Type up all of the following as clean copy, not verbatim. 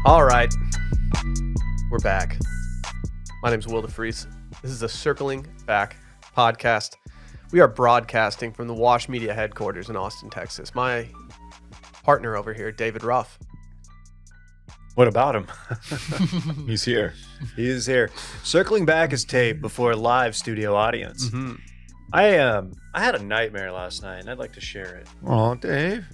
All right, we're back. My name's Will DeFries. This is a Circling Back podcast. We are broadcasting from the Wash Media headquarters in Austin, Texas. My partner over here, David Ruff. What about him? He's here. He is here. Circling back his tape before a live studio audience. Mm-hmm. I had a nightmare last night, and I'd like to share it. Oh, Dave.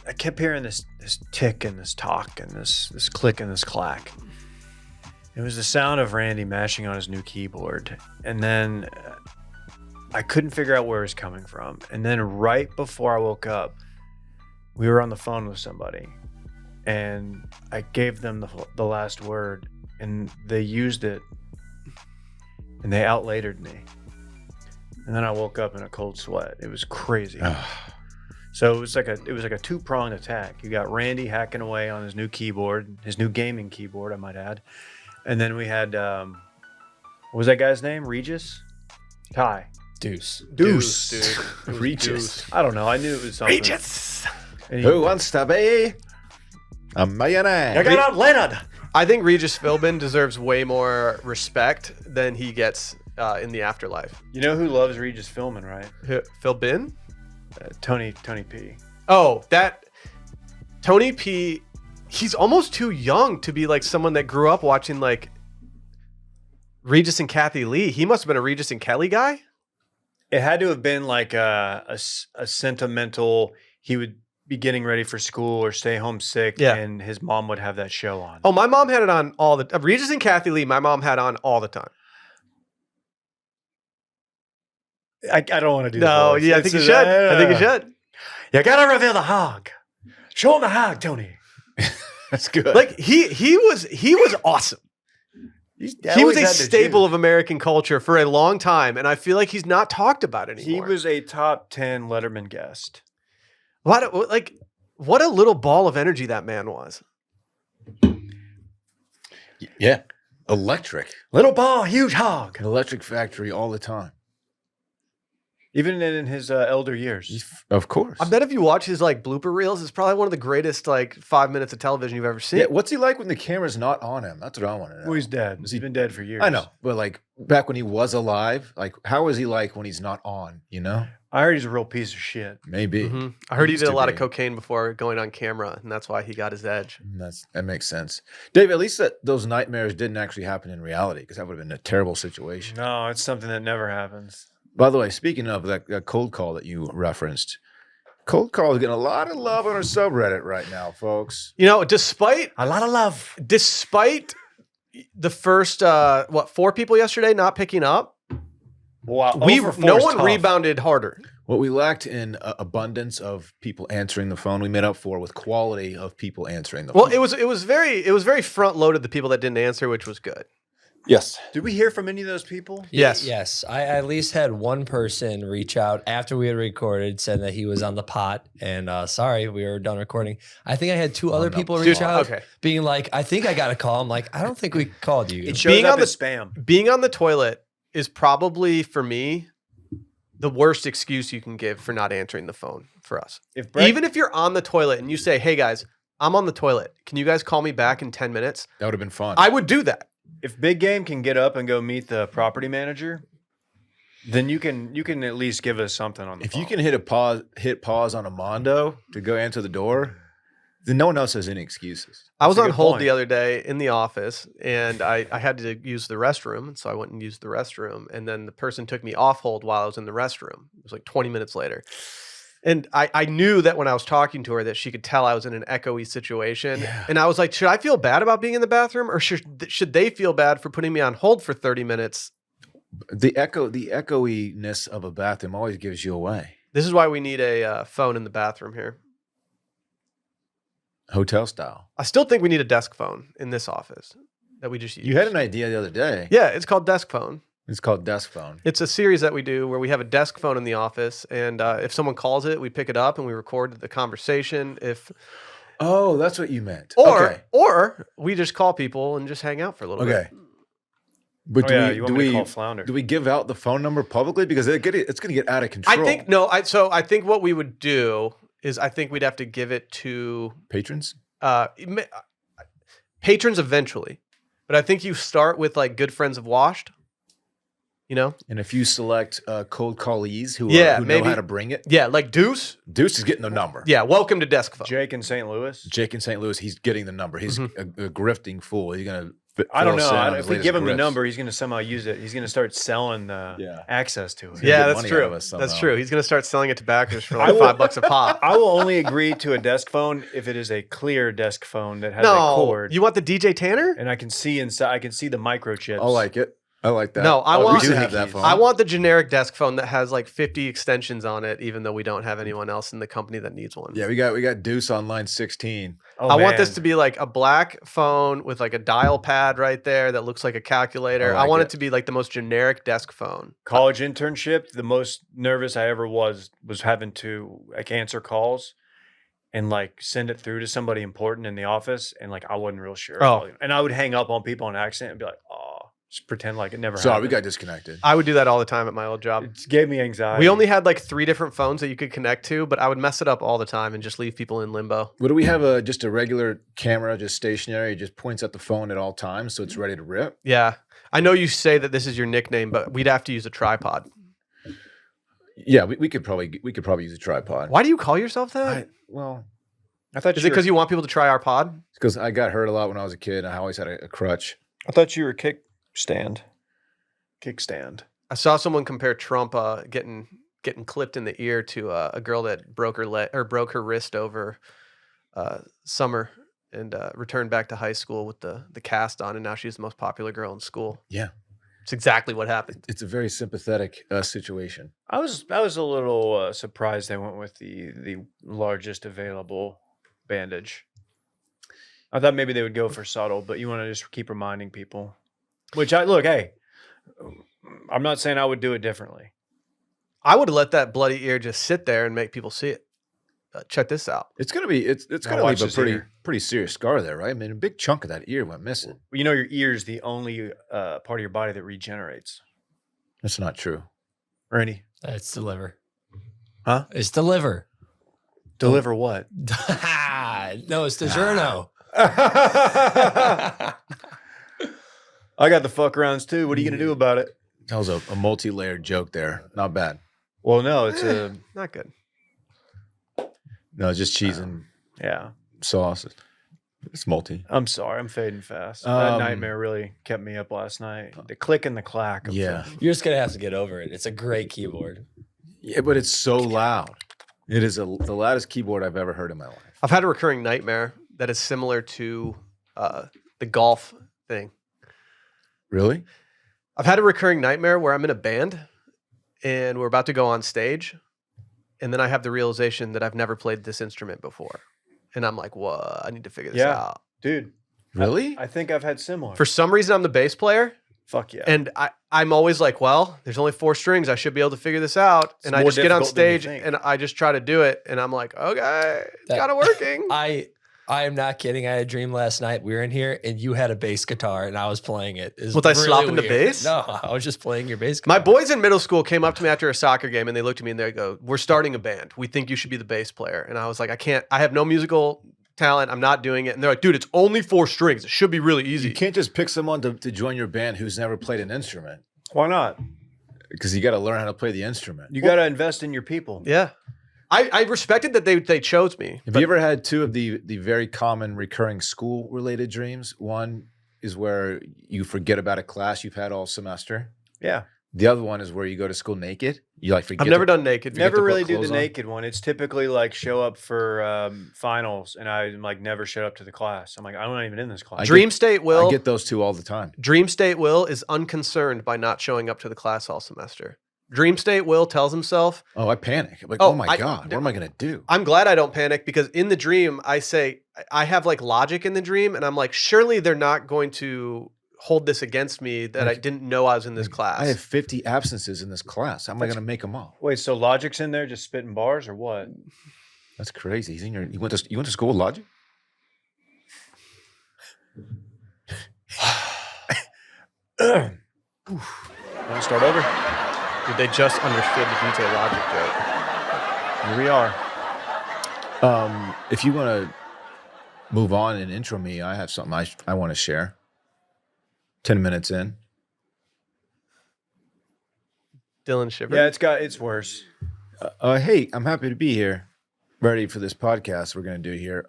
I kept hearing this tick and this talk and this click and this clack. It was the sound of Randy mashing on his new keyboard. And then I couldn't figure out where it was coming from. And then right before I woke up, we were on the phone with somebody. And I gave them the last word. And they used it. And they outlatered me. And then I woke up in a cold sweat. It was crazy. So it was like a two-pronged attack. You got Randy hacking away on his new keyboard, his new gaming keyboard, I might add. And then we had, what was that guy's name? Regis? Ty. Deuce. Deuce, dude. It was Regis. Deuce. I don't know. I knew it was something. Regis. And Who wants to be a millionaire? I got Leonard. I think Regis Philbin deserves way more respect than he gets in the afterlife. You know who loves Regis Philbin, right? Philbin? Tony P. Oh, that Tony P. He's almost too young to be like someone that grew up watching like Regis and Kathy Lee. He must have been a Regis and Kelly guy. It had to have been like a sentimental, he would be getting ready for school or stay home sick, and his mom would have that show on. Oh, my mom had it on all the Regis and Kathy Lee. My mom had on all the time. I don't want to do No, the voice. yeah, I think you should. I think you should. You gotta reveal the hog. Show him the hog, Tony. That's good. Like he was awesome. He was a staple of American culture for a long time, and I feel like he's not talked about anymore. He was a top 10 Letterman guest. What a little ball of energy that man was. Yeah. Electric. Little ball, huge hog. An electric factory all the time. Even in his elder years. Of course. I bet if you watch his like blooper reels, it's probably one of the greatest like 5 minutes of television you've ever seen. Yeah, what's he like when the camera's not on him? That's what I want to know. Well, he's dead. He's been dead for years. I know, but like back when he was alive, like how is he like when he's not on, you know? I heard he's a real piece of shit. Maybe. Mm-hmm. I heard he Used did a to lot be. of cocaine before going on camera, and that's why he got his edge. That makes sense. Dave, at least those nightmares didn't actually happen in reality, because that would have been a terrible situation. No, it's something that never happens. By the way, speaking of that cold call that you referenced, cold call is getting a lot of love on our subreddit right now, folks. You know, despite A lot of love. the first 4 people yesterday not picking up, Wow. no one rebounded harder. What we lacked in abundance of people answering the phone, we made up for with quality of people answering the phone. Well, it was very front loaded, the people that didn't answer, which was good. Yes. Did we hear from any of those people? Yes. Yes. I at least had one person reach out after we had recorded, said that he was on the pot and sorry, we were done recording. I think I had 2 other people reach out being like, I think I got a call. I'm like, I don't think we called you. It shows Being up on as spam. Being on the toilet is probably, for me, the worst excuse you can give for not answering the phone for us. Even if you're on the toilet and you say, hey guys, I'm on the toilet. Can you guys call me back in 10 minutes? That would have been fun. I would do that. If Big Game can get up and go meet the property manager, then you can at least give us something on the phone. If you can hit pause on a Mondo to go answer the door, then no one else has any excuses. I was That's a on good hold point. the other day in the office, and I had to use the restroom, and so I went and used the restroom, and then the person took me off hold while I was in the restroom. It was like 20 minutes later. And I knew that when I was talking to her that she could tell I was in an echoey situation. Yeah. And I was like, should I feel bad about being in the bathroom, or should they feel bad for putting me on hold for 30 minutes? The echoiness of a bathroom always gives you away. This is why we need a phone in the bathroom here. Hotel style. I still think we need a desk phone in this office that we just use. You had an idea the other day. Yeah, it's called desk phone. It's called desk phone. It's a series that we do where we have a desk phone in the office, and if someone calls it, we pick it up and we record the conversation. Oh, that's what you meant. Or we just call people and just hang out for a little bit. But you want me to call Flounder? do we give out the phone number publicly? Because it's going to get out of control. I think what we would do is I think we'd have to give it to patrons. Patrons eventually, but I think you start with like good friends of Washed. You know, and if you select cold callees who know how to bring it, like Deuce is getting the number. Yeah, welcome to Desk Phone. Jake in St. Louis, he's getting the number. He's a grifting fool. He's gonna. I don't know. If we give him the number, he's gonna somehow use it. He's gonna start selling the access to it. Yeah, that's true. That's true. He's gonna start selling it to backers for like $5 a pop. I will only agree to a desk phone if it is a clear desk phone that has a cord. You want the DJ Tanner? And I can see inside. I can see the microchips. I like it. I like that. No, I want that phone. I want the generic desk phone that has like 50 extensions on it, even though we don't have anyone else in the company that needs one. Yeah, we got Deuce on line 16. I want this to be like a black phone with like a dial pad right there that looks like a calculator. I want it to be like the most generic desk phone. College internship, the most nervous I ever was having to like answer calls and like send it through to somebody important in the office, and like I wasn't real sure. And I would hang up on people on accident and be like, oh. Just pretend like it never happened. Sorry, we got disconnected. I would do that all the time at my old job. It gave me anxiety. We only had like 3 different phones that you could connect to, but I would mess it up all the time and just leave people in limbo. What do we have? Just a regular camera, just stationary, just points at the phone at all times, so it's ready to rip? Yeah. I know you say that this is your nickname, but we'd have to use a tripod. Yeah, we could probably use a tripod. Why do you call yourself that? I thought is it because you want people to try our pod? Because I got hurt a lot when I was a kid. I always had a crutch. I thought you were kickstand. I saw someone compare Trump getting clipped in the ear to a girl that broke her wrist over summer and returned back to high school with the cast on, and now she's the most popular girl in school. Yeah, it's exactly what happened. It's a very sympathetic situation. I was a little surprised they went with the largest available bandage. I thought maybe they would go for subtle, but you want to just keep reminding people. Which hey, I'm not saying I would do it differently. I would let that bloody ear just sit there and make people see it. Check this out. It's gonna be it's gonna leave a pretty serious scar there, right? I mean, a big chunk of that ear went missing. Well, you know, your ear is the only part of your body that regenerates. That's not true. Randy, it's the liver. Huh? It's the liver. Deliver what? No, it's the journo. I got the fuck rounds too. What are you going to do about it? That was a multi-layered joke there. Not bad. Well, no, it's not good. No, it's just cheese and sauce. It's multi. I'm sorry. I'm fading fast. That nightmare really kept me up last night. The click and the clack. You're just going to have to get over it. It's a great keyboard. Yeah, but it's so loud. It is the loudest keyboard I've ever heard in my life. I've had a recurring nightmare that is similar to the golf thing. Really? I've had a recurring nightmare where I'm in a band and we're about to go on stage, and then I have the realization that I've never played this instrument before. And I'm like, whoa, I need to figure this out. Dude. Really? I think I've had similar. For some reason, I'm the bass player. Fuck yeah. And I'm always like, well, there's only 4 strings. I should be able to figure this out. And I just get on stage and I just try to do it. And I'm like, okay, it's kind of working. I am not kidding. I had a dream last night. We were in here and you had a bass guitar and I was playing it. Was I slopping the bass? No, I was just playing your bass guitar. My boys in middle school came up to me after a soccer game and they looked at me and they go, we're starting a band. We think you should be the bass player. And I was like, I have no musical talent. I'm not doing it. And they're like, dude, it's only 4 strings. It should be really easy. You can't just pick someone to join your band who's never played an instrument. Why not? Because you got to learn how to play the instrument. You got to invest in your people. Yeah. I respected that they chose me. Have you ever had 2 of the very common recurring school-related dreams? One is where you forget about a class you've had all semester. Yeah. The other one is where you go to school naked. You like forget. I've never done naked. Never really do the naked one. It's typically like show up for finals, and I like never showed up to the class. I'm like, I'm not even in this class. Dream State Will. I get those 2 all the time. Dream State Will is unconcerned by not showing up to the class all semester. Dream State Will tells himself, oh, I panic. I'm like, oh my God, what am I going to do? I'm glad I don't panic because in the dream, I say, I have like logic in the dream. And I'm like, surely they're not going to hold this against me that I didn't know I was in this class. I have 50 absences in this class. How am I going to make them all? Wait, so Logic's in there just spitting bars or what? That's crazy. He's in your, you went to school with Logic? Want to start over? Dude, they just understood the DJ Logic joke. Here we are. If you want to move on and intro me, I have something I want to share. 10 minutes in. Dylan shivered. Yeah, it's worse. Hey, I'm happy to be here. Ready for this podcast we're going to do here.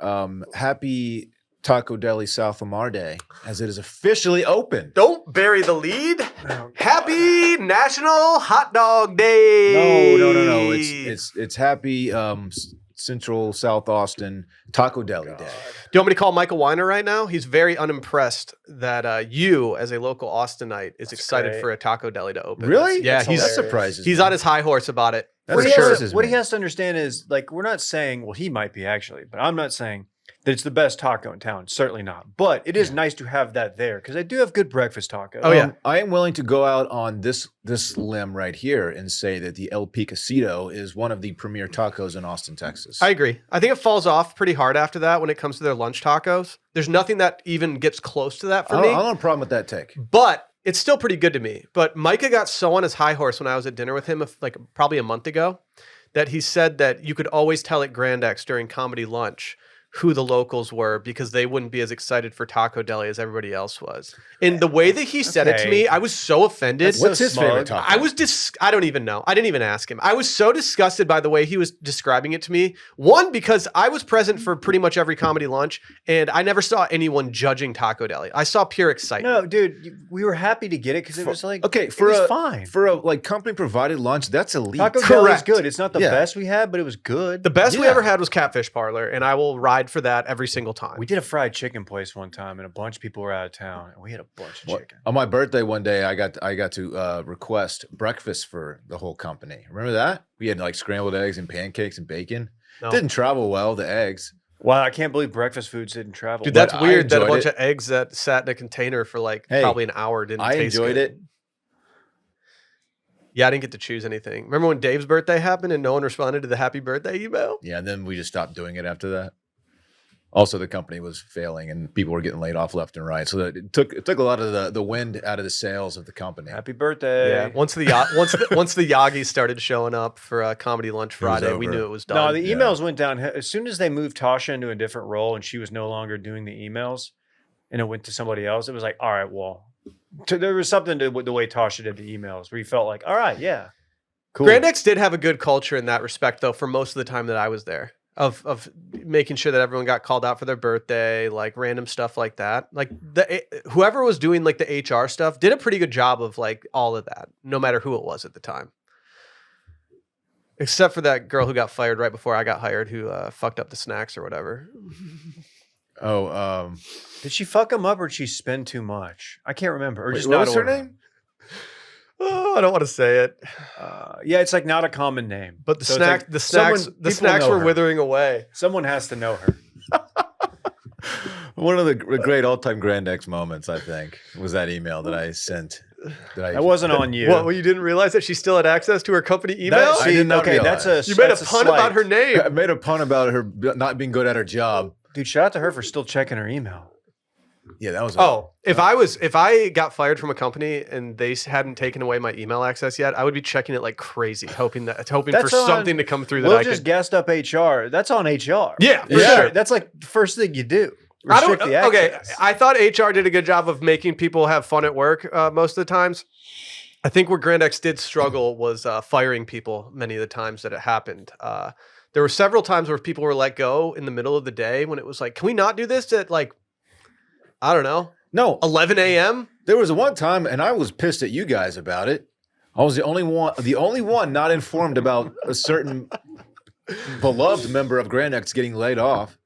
Happy Taco Deli South Lamar Day, as it is officially open. Don't bury the lead. Happy National Hot Dog Day. No. It's happy Central South Austin Taco Deli Day. Do you want me to call Michael Weiner right now? He's very unimpressed that you, as a local Austinite, is excited for a Taco Deli to open. Really? Yeah, that surprises me. He's on his high horse about it. That For sure. What he has to understand is, like, we're not saying, well, he might be actually, but I'm not saying that it's the best taco in town. Certainly not. But it is nice to have that there because I do have good breakfast tacos. Oh, yeah. I am willing to go out on this limb right here and say that the El Picacito is one of the premier tacos in Austin, Texas. I agree. I think it falls off pretty hard after that when it comes to their lunch tacos. There's nothing that even gets close to that for me. I don't have a problem with that take. But it's still pretty good to me. But Micah got so on his high horse when I was at dinner with him, like probably a month ago, that he said that you could always tell at Grand X during comedy lunch who the locals were because they wouldn't be as excited for Taco Deli as everybody else was. And the way that he said it to me, I was so offended. What's his favorite taco? I don't even know. I didn't even ask him. I was so disgusted by the way he was describing it to me. One, because I was present for pretty much every comedy lunch and I never saw anyone judging Taco Deli. I saw pure excitement. No, dude, we were happy to get it because it was like, okay, it was fine. For a like company provided lunch, that's elite. Taco Deli is good. It's not the best we had, but it was good. The best we ever had was Catfish Parlor, and I will ride for that every single time. We did a fried chicken place one time, and a bunch of people were out of town, and we had a bunch of chicken. On my birthday one day, I got to request breakfast for the whole company. Remember that? We had like scrambled eggs and pancakes and bacon. No. Didn't travel well, the eggs. Wow, I can't believe breakfast foods didn't travel. Dude, that's But I weird that a enjoyed bunch it. of eggs that sat in a container for like probably an hour didn't I taste enjoyed good. it. Yeah, I didn't get to choose anything. Remember when Dave's birthday happened and no one responded to the happy birthday email? Yeah, and then we just stopped doing it after that. Also, the company was failing and people were getting laid off left and right. So that it took a lot of the wind out of the sails of the company. Happy birthday. Yeah. Once the Yagis started showing up for Comedy Lunch Friday, we over. knew it was done. No, the emails went down. As soon as they moved Tasha into a different role and she was no longer doing the emails and it went to somebody else, it was like, all right, well, there was something to the way Tasha did the emails where you felt like, all right, yeah, cool. Grand X did have a good culture in that respect, though, for most of the time that I was there. Of making sure that everyone got called out for their birthday, like random stuff like that. Like whoever was doing like the HR stuff did a pretty good job of like all of that, no matter who it was at the time. Except for that girl who got fired right before I got hired, who fucked up the snacks or whatever. Did she fuck him up or did she spend too much? I can't remember. Or just what not was her order. name? Oh, I don't want to say it. Yeah, it's like not a common name. But the So it's the snacks were withering away. Someone has to know her. One of the great all-time Grand X moments, I think, was that email that I sent. That wasn't on you. What? Well, you didn't realize that she still had access to her company email? I did not realize. You made a pun about her name. I made a pun about her not being good at her job. Dude, shout out to her for still checking her email. Yeah, that was. If I got fired from a company and they hadn't taken away my email access yet, I would be checking it like crazy, hoping for something to come through that I just could. gassed up HR. That's on HR. Yeah, for sure. That's like the first thing you do. Restrict the access. I thought HR did a good job of making people have fun at work most of the times. I think where Grand X did struggle was firing people many of the times that it happened. There were several times where people were let go in the middle of the day when it was like, can we not do this at like, I don't know, No, 11 a.m.? there was one time, and I was pissed at you guys about it. I was the only one not informed about a certain beloved member of Grand X getting laid off.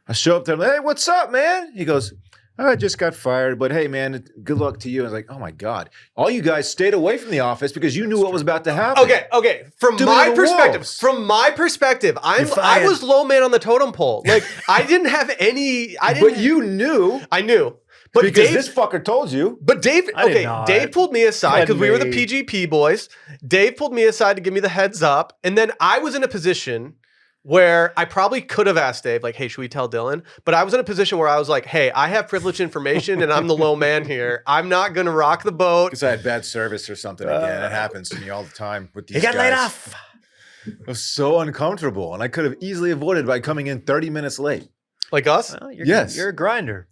I show up there, I'm like, hey, what's up, man? He goes, I just got fired, but hey, man, good luck to you. I was like, oh my God. All you guys stayed away from the office because you knew what was about to happen. Okay. From my perspective, I was low man on the totem pole. Like I didn't have any. But you knew. I knew. But because this fucker told you. But Dave, Dave pulled me aside because we were the me. PGP boys. Dave pulled me aside to give me the heads up, and then I was in a position where I probably could have asked Dave, like, hey, should we tell Dylan? But I was in a position where I was like, hey, I have privileged information and I'm the low man here. I'm not going to rock the boat. Because I had bad service or something again. It happens to me all the time with these He got guys. laid off. It was so uncomfortable. And I could have easily avoided by coming in 30 minutes late. Like us? Well, Yes. You're a grinder.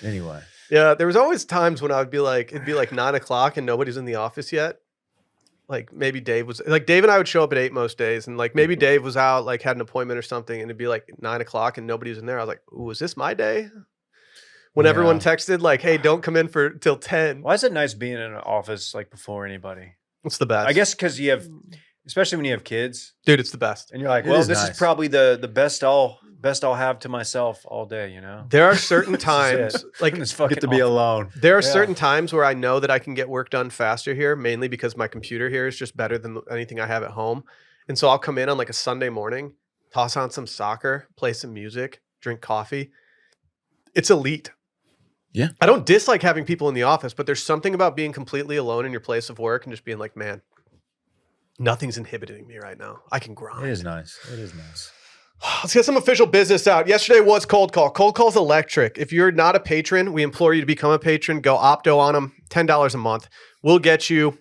Anyway. Yeah, there was always times when I would be like, it'd be like 9 o'clock and nobody's in the office yet. Like maybe Dave and I would show up at 8 most days, and like maybe Dave was out, like had an appointment or something, and it'd be like 9 o'clock and nobody was in there. I was like, ooh, is this my day? When everyone texted like, hey, don't come in for till 10. Why is it nice being in an office like before anybody? It's the best. I guess because you have, especially when you have kids, dude, it's the best. and you're like, It well, is this nice. is probably the best I'll have to myself all day. You know, There are certain This is times, it. like This fucking Get to be awful. alone. there are Yeah. certain times where I know that I can get work done faster here, mainly because my computer here is just better than anything I have at home. And so I'll come in on like a Sunday morning, toss on some soccer, play some music, drink coffee. It's elite. Yeah. I don't dislike having people in the office, but there's something about being completely alone in your place of work and just being like, man, nothing's inhibiting me right now. I can grind. It is nice. It is nice. Let's get some official business out. Yesterday was Cold Call. Cold Call's electric. If you're not a patron, we implore you to become a patron. Go Opto on them, $10 a month. We'll get you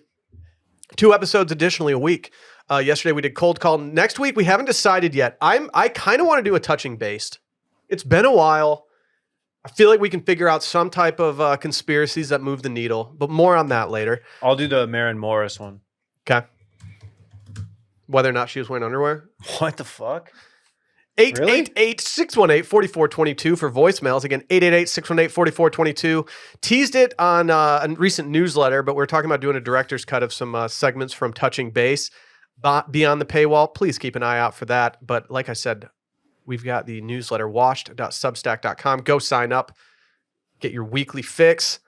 2 episodes additionally a week. Yesterday we did Cold Call. Next week we haven't decided yet. I kind of want to do a touching based. It's been a while. I feel like we can figure out some type of conspiracies that move the needle, but more on that later. I'll do the Maren Morris one. Okay. Whether or not she was wearing underwear. What the fuck? 888-618-4422 for voicemails. Again, 888-618-4422. Teased it on a recent newsletter, but we're talking about doing a director's cut of some segments from Touching Base beyond the paywall. Please keep an eye out for that. But like I said, we've got the newsletter, washed.substack.com. Go sign up. Get your weekly fix.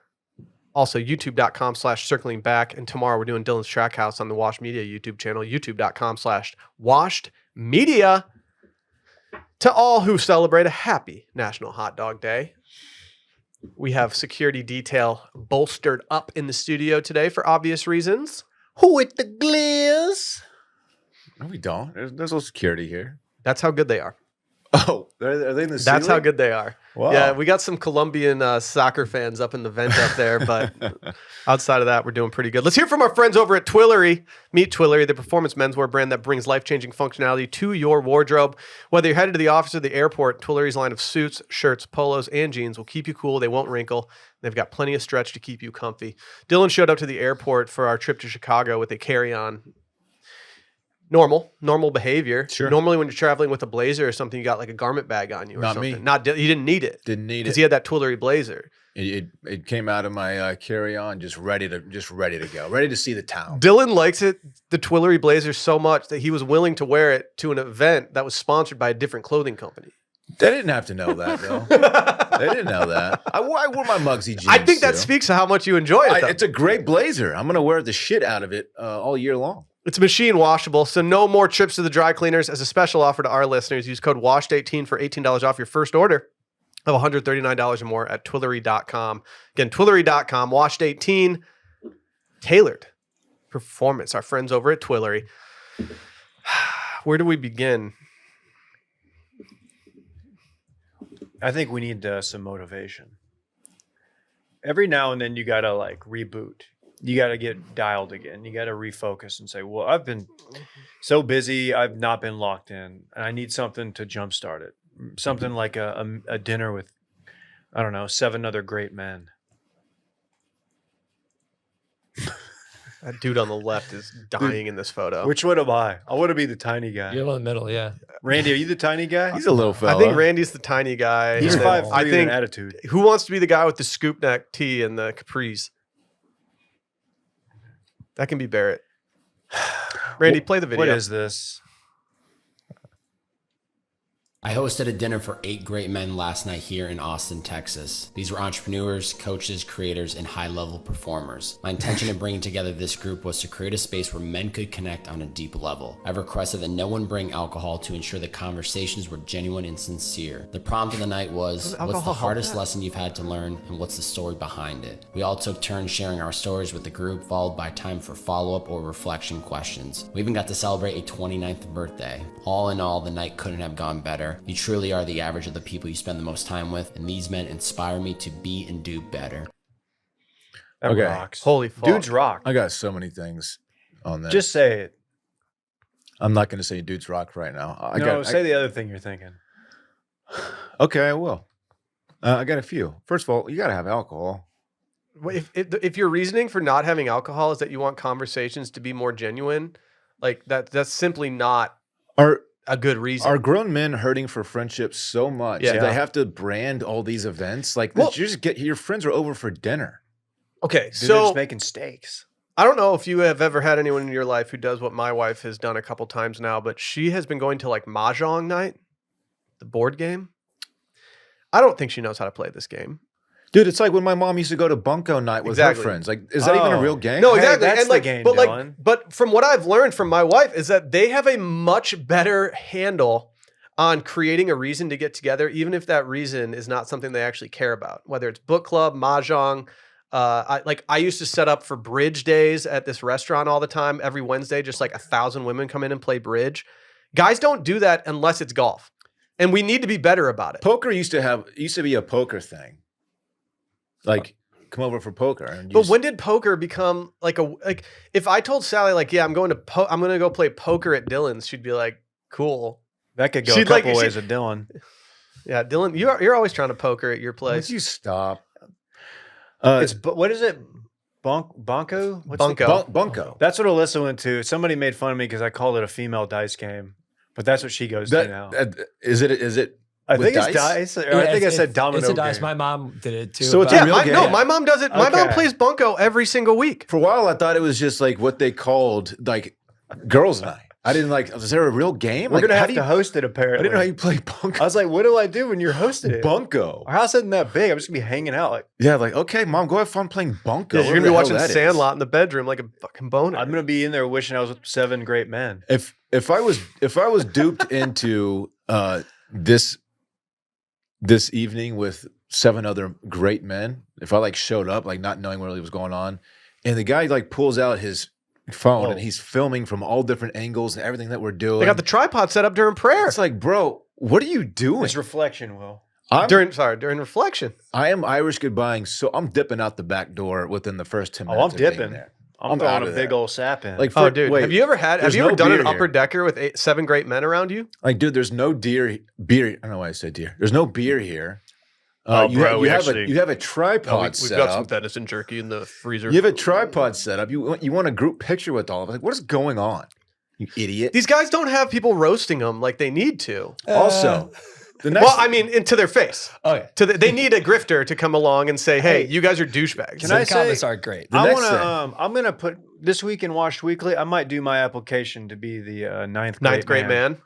Also, youtube.com/circling back. And tomorrow we're doing Dylan's Track House on the Washed Media YouTube channel, youtube.com/washed media. To all who celebrate a happy National Hot Dog Day, we have security detail bolstered up in the studio today for obvious reasons. Who with the gliz? No, we don't. There's no security here. That's how good they are. Oh, are they in the That's how ceiling? good they are. Wow. Yeah, we got some Colombian soccer fans up in the vent up there, but outside of that, we're doing pretty good. Let's hear from our friends over at Twillery. Meet Twillery, the performance menswear brand that brings life-changing functionality to your wardrobe. Whether you're headed to the office or the airport, Twillery's line of suits, shirts, polos, and jeans will keep you cool. They won't wrinkle. They've got plenty of stretch to keep you comfy. Dylan showed up to the airport for our trip to Chicago with a carry-on. Normal behavior. Sure. Normally, when you're traveling with a blazer or something, you got like a garment bag on you or Not something. me. You didn't need it Didn't need because it. he had that Twillery blazer. It came out of my carry-on, just ready to go, ready to see the town. Dylan likes the Twillery blazer so much that he was willing to wear it to an event that was sponsored by a different clothing company. They didn't have to know that, though. They didn't know that. I wore my Muggsy jeans. I think that too. speaks to how much you enjoy it. Though. It's a great blazer. I'm gonna wear the shit out of it all year long. It's machine washable, so no more trips to the dry cleaners. As a special offer to our listeners, use code WASHED18 for $18 off your first order of $139 or more at Twillery.com. Again, Twillery.com, WASHED18, tailored performance. Our friends over at Twillery. Where do we begin? I think we need some motivation. Every now and then you gotta like reboot. You gotta get dialed again. You gotta refocus and say, well, I've been so busy. I've not been locked in, and I need something to jumpstart it. Something like a dinner with, I don't know, 7 other great men. That dude on the left is dying in this photo. Which one am I? I want to be the tiny guy. You're in the middle, yeah. Randy, are you the tiny guy? He's a little fella. I think Randy's the tiny guy. He's and then 5'3" I with think an attitude. who wants to be the guy with the scoop neck tee and the capris? That can be Barrett. Randy, play the video. What is this? I hosted a dinner for 8 great men last night here in Austin, Texas. These were entrepreneurs, coaches, creators, and high-level performers. My intention in bringing together this group was to create a space where men could connect on a deep level. I've requested that no one bring alcohol to ensure the conversations were genuine and sincere. The prompt of the night was, what's the hardest lesson you've had to learn, and what's the story behind it? We all took turns sharing our stories with the group, followed by time for follow-up or reflection questions. We even got to celebrate a 29th birthday. All in all, the night couldn't have gone better. You truly are the average of the people you spend the most time with, and these men inspire me to be and do better. That Okay. rocks. Holy fuck. Dudes rock. I got so many things on that. Just say it. I'm not going to say dudes rock right now. Say the other thing you're thinking. Okay, I will. I got a few. First of all, you got to have alcohol. If your reasoning for not having alcohol is that you want conversations to be more genuine, like that's simply not a good reason. Are grown men hurting for friendships so much that they have to brand all these events? Like, you just get your friends are over for dinner. Okay, Dude, so they're just making steaks. I don't know if you have ever had anyone in your life who does what my wife has done a couple times now, but she has been going to like Mahjong night, the board game. I don't think she knows how to play this game. Dude, it's like when my mom used to go to Bunko night with her friends. Like, is that even a real game? No, exactly. Hey, that's and like, the game, but Dylan. but from what I've learned from my wife is that they have a much better handle on creating a reason to get together, even if that reason is not something they actually care about. Whether it's book club, mahjong. I used to set up for bridge days at this restaurant all the time. Every Wednesday, just like 1,000 women come in and play bridge. Guys don't do that unless it's golf, and we need to be better about it. Poker used to be a poker thing. Like, come over for poker. And but when did poker become like if I told Sally like, yeah, I'm going to go play poker at Dylan's, she'd be like, cool. That could go a couple ways with Dylan. Yeah, Dylan, you're always trying to poker at your place. Would you stop? What is it? Bunko? Bunko. That's what Alyssa went to. Somebody made fun of me because I called it a female dice game, but that's what she goes to now. Is it? I think it's dice. Or I think I said domino. It's a dice. Game. My mom did it too. So it's a real game. No, my mom does it. My mom plays bunko every single week. For a while, I thought it was just like what they called like girls' night. I didn't like. Is there a real game? We're gonna have to host it. Apparently, I didn't know how you play bunko. I was like, what do I do when you're hosting it? Bunko. Our house isn't that big. I'm just gonna be hanging out. Like, yeah, like okay, mom, go have fun playing bunko. Yeah, you're gonna be watching Sandlot in the bedroom like a fucking boner. I'm gonna be in there wishing I was with 7 great men. If I was duped into this evening with 7 other great men, if I like showed up like not knowing what really was going on, and the guy like pulls out his phone and he's filming from all different angles and everything that we're doing. They got the tripod set up during prayer. It's like, bro, what are you doing? It's reflection, Will. During reflection. I am Irish goodbying, so I'm dipping out the back door within the first 10 minutes. I'm dipping there. I'm throwing a big old sap in. Like, dude, have you ever done an upper decker with 7 great men around you? Like, dude, there's no beer. I don't know why I said deer. There's no beer here. You have a tripod set up. We've got some venison jerky in the freezer. You have a tripod set up. You want a group picture with all of us. Like, what is going on? You idiot. These guys don't have people roasting them like they need to. Also, into their face. Okay. They need a grifter to come along and say, hey, you guys are douchebags. The comments aren't great. I'm gonna put this week in Washed Weekly. I might do my application to be the ninth great man.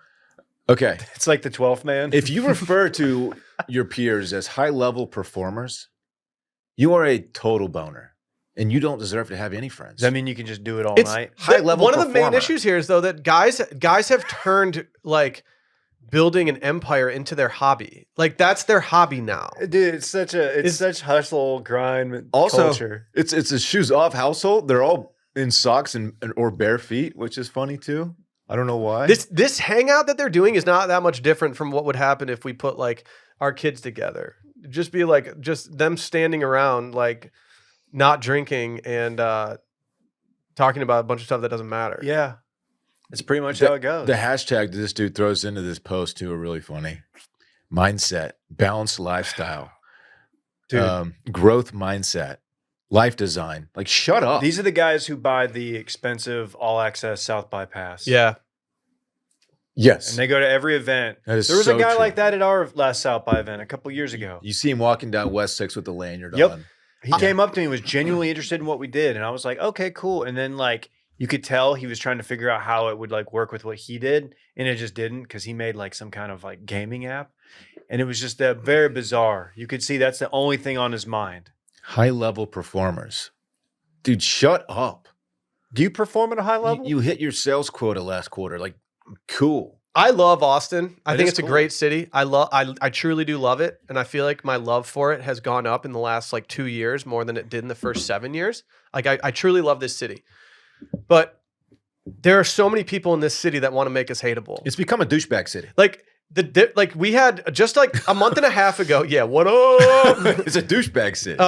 Okay. It's like the 12th man. If you refer to your peers as high-level performers, you are a total boner. And you don't deserve to have any friends. Does that mean you can just do it all night? High-level One of the main issues here is, though, that guys have turned, like, building an empire into their hobby. Like, that's their hobby now. Dude, it's such hustle, grind, also, culture. It's a shoes-off household. They're all in socks or bare feet, which is funny, too. I don't know why. This hangout that they're doing is not that much different from what would happen if we put like our kids together. Just be like just them standing around like not drinking and talking about a bunch of stuff that doesn't matter. Yeah. It's pretty much how it goes. The hashtag that this dude throws into this post too are really funny. Mindset, balanced lifestyle, dude. Growth mindset. Life design. Like, shut up. These are the guys who buy the expensive all-access South by Pass. Yeah. Yes. And they go to every event. There was a guy like that at our last South by event a couple years ago. You see him walking down West 6 with the lanyard on. He came up to me and was genuinely interested in what we did. And I was like, okay, cool. And then, like, you could tell he was trying to figure out how it would, like, work with what he did. And it just didn't because he made, like, some kind of, like, gaming app. And it was just very bizarre. You could see that's the only thing on his mind. High-level performers. Dude, shut up. Do you perform at a high level? You hit your sales quota last quarter. Like, cool. I love Austin. I think it's a great city. I truly do love it. And I feel like my love for it has gone up in the last like 2 years more than it did in the first 7 years. Like I truly love this city. But there are so many people in this city that want to make us hateable. It's become a douchebag city. Like we had just like a month and a half ago. Yeah, what up? It's a douchebag city.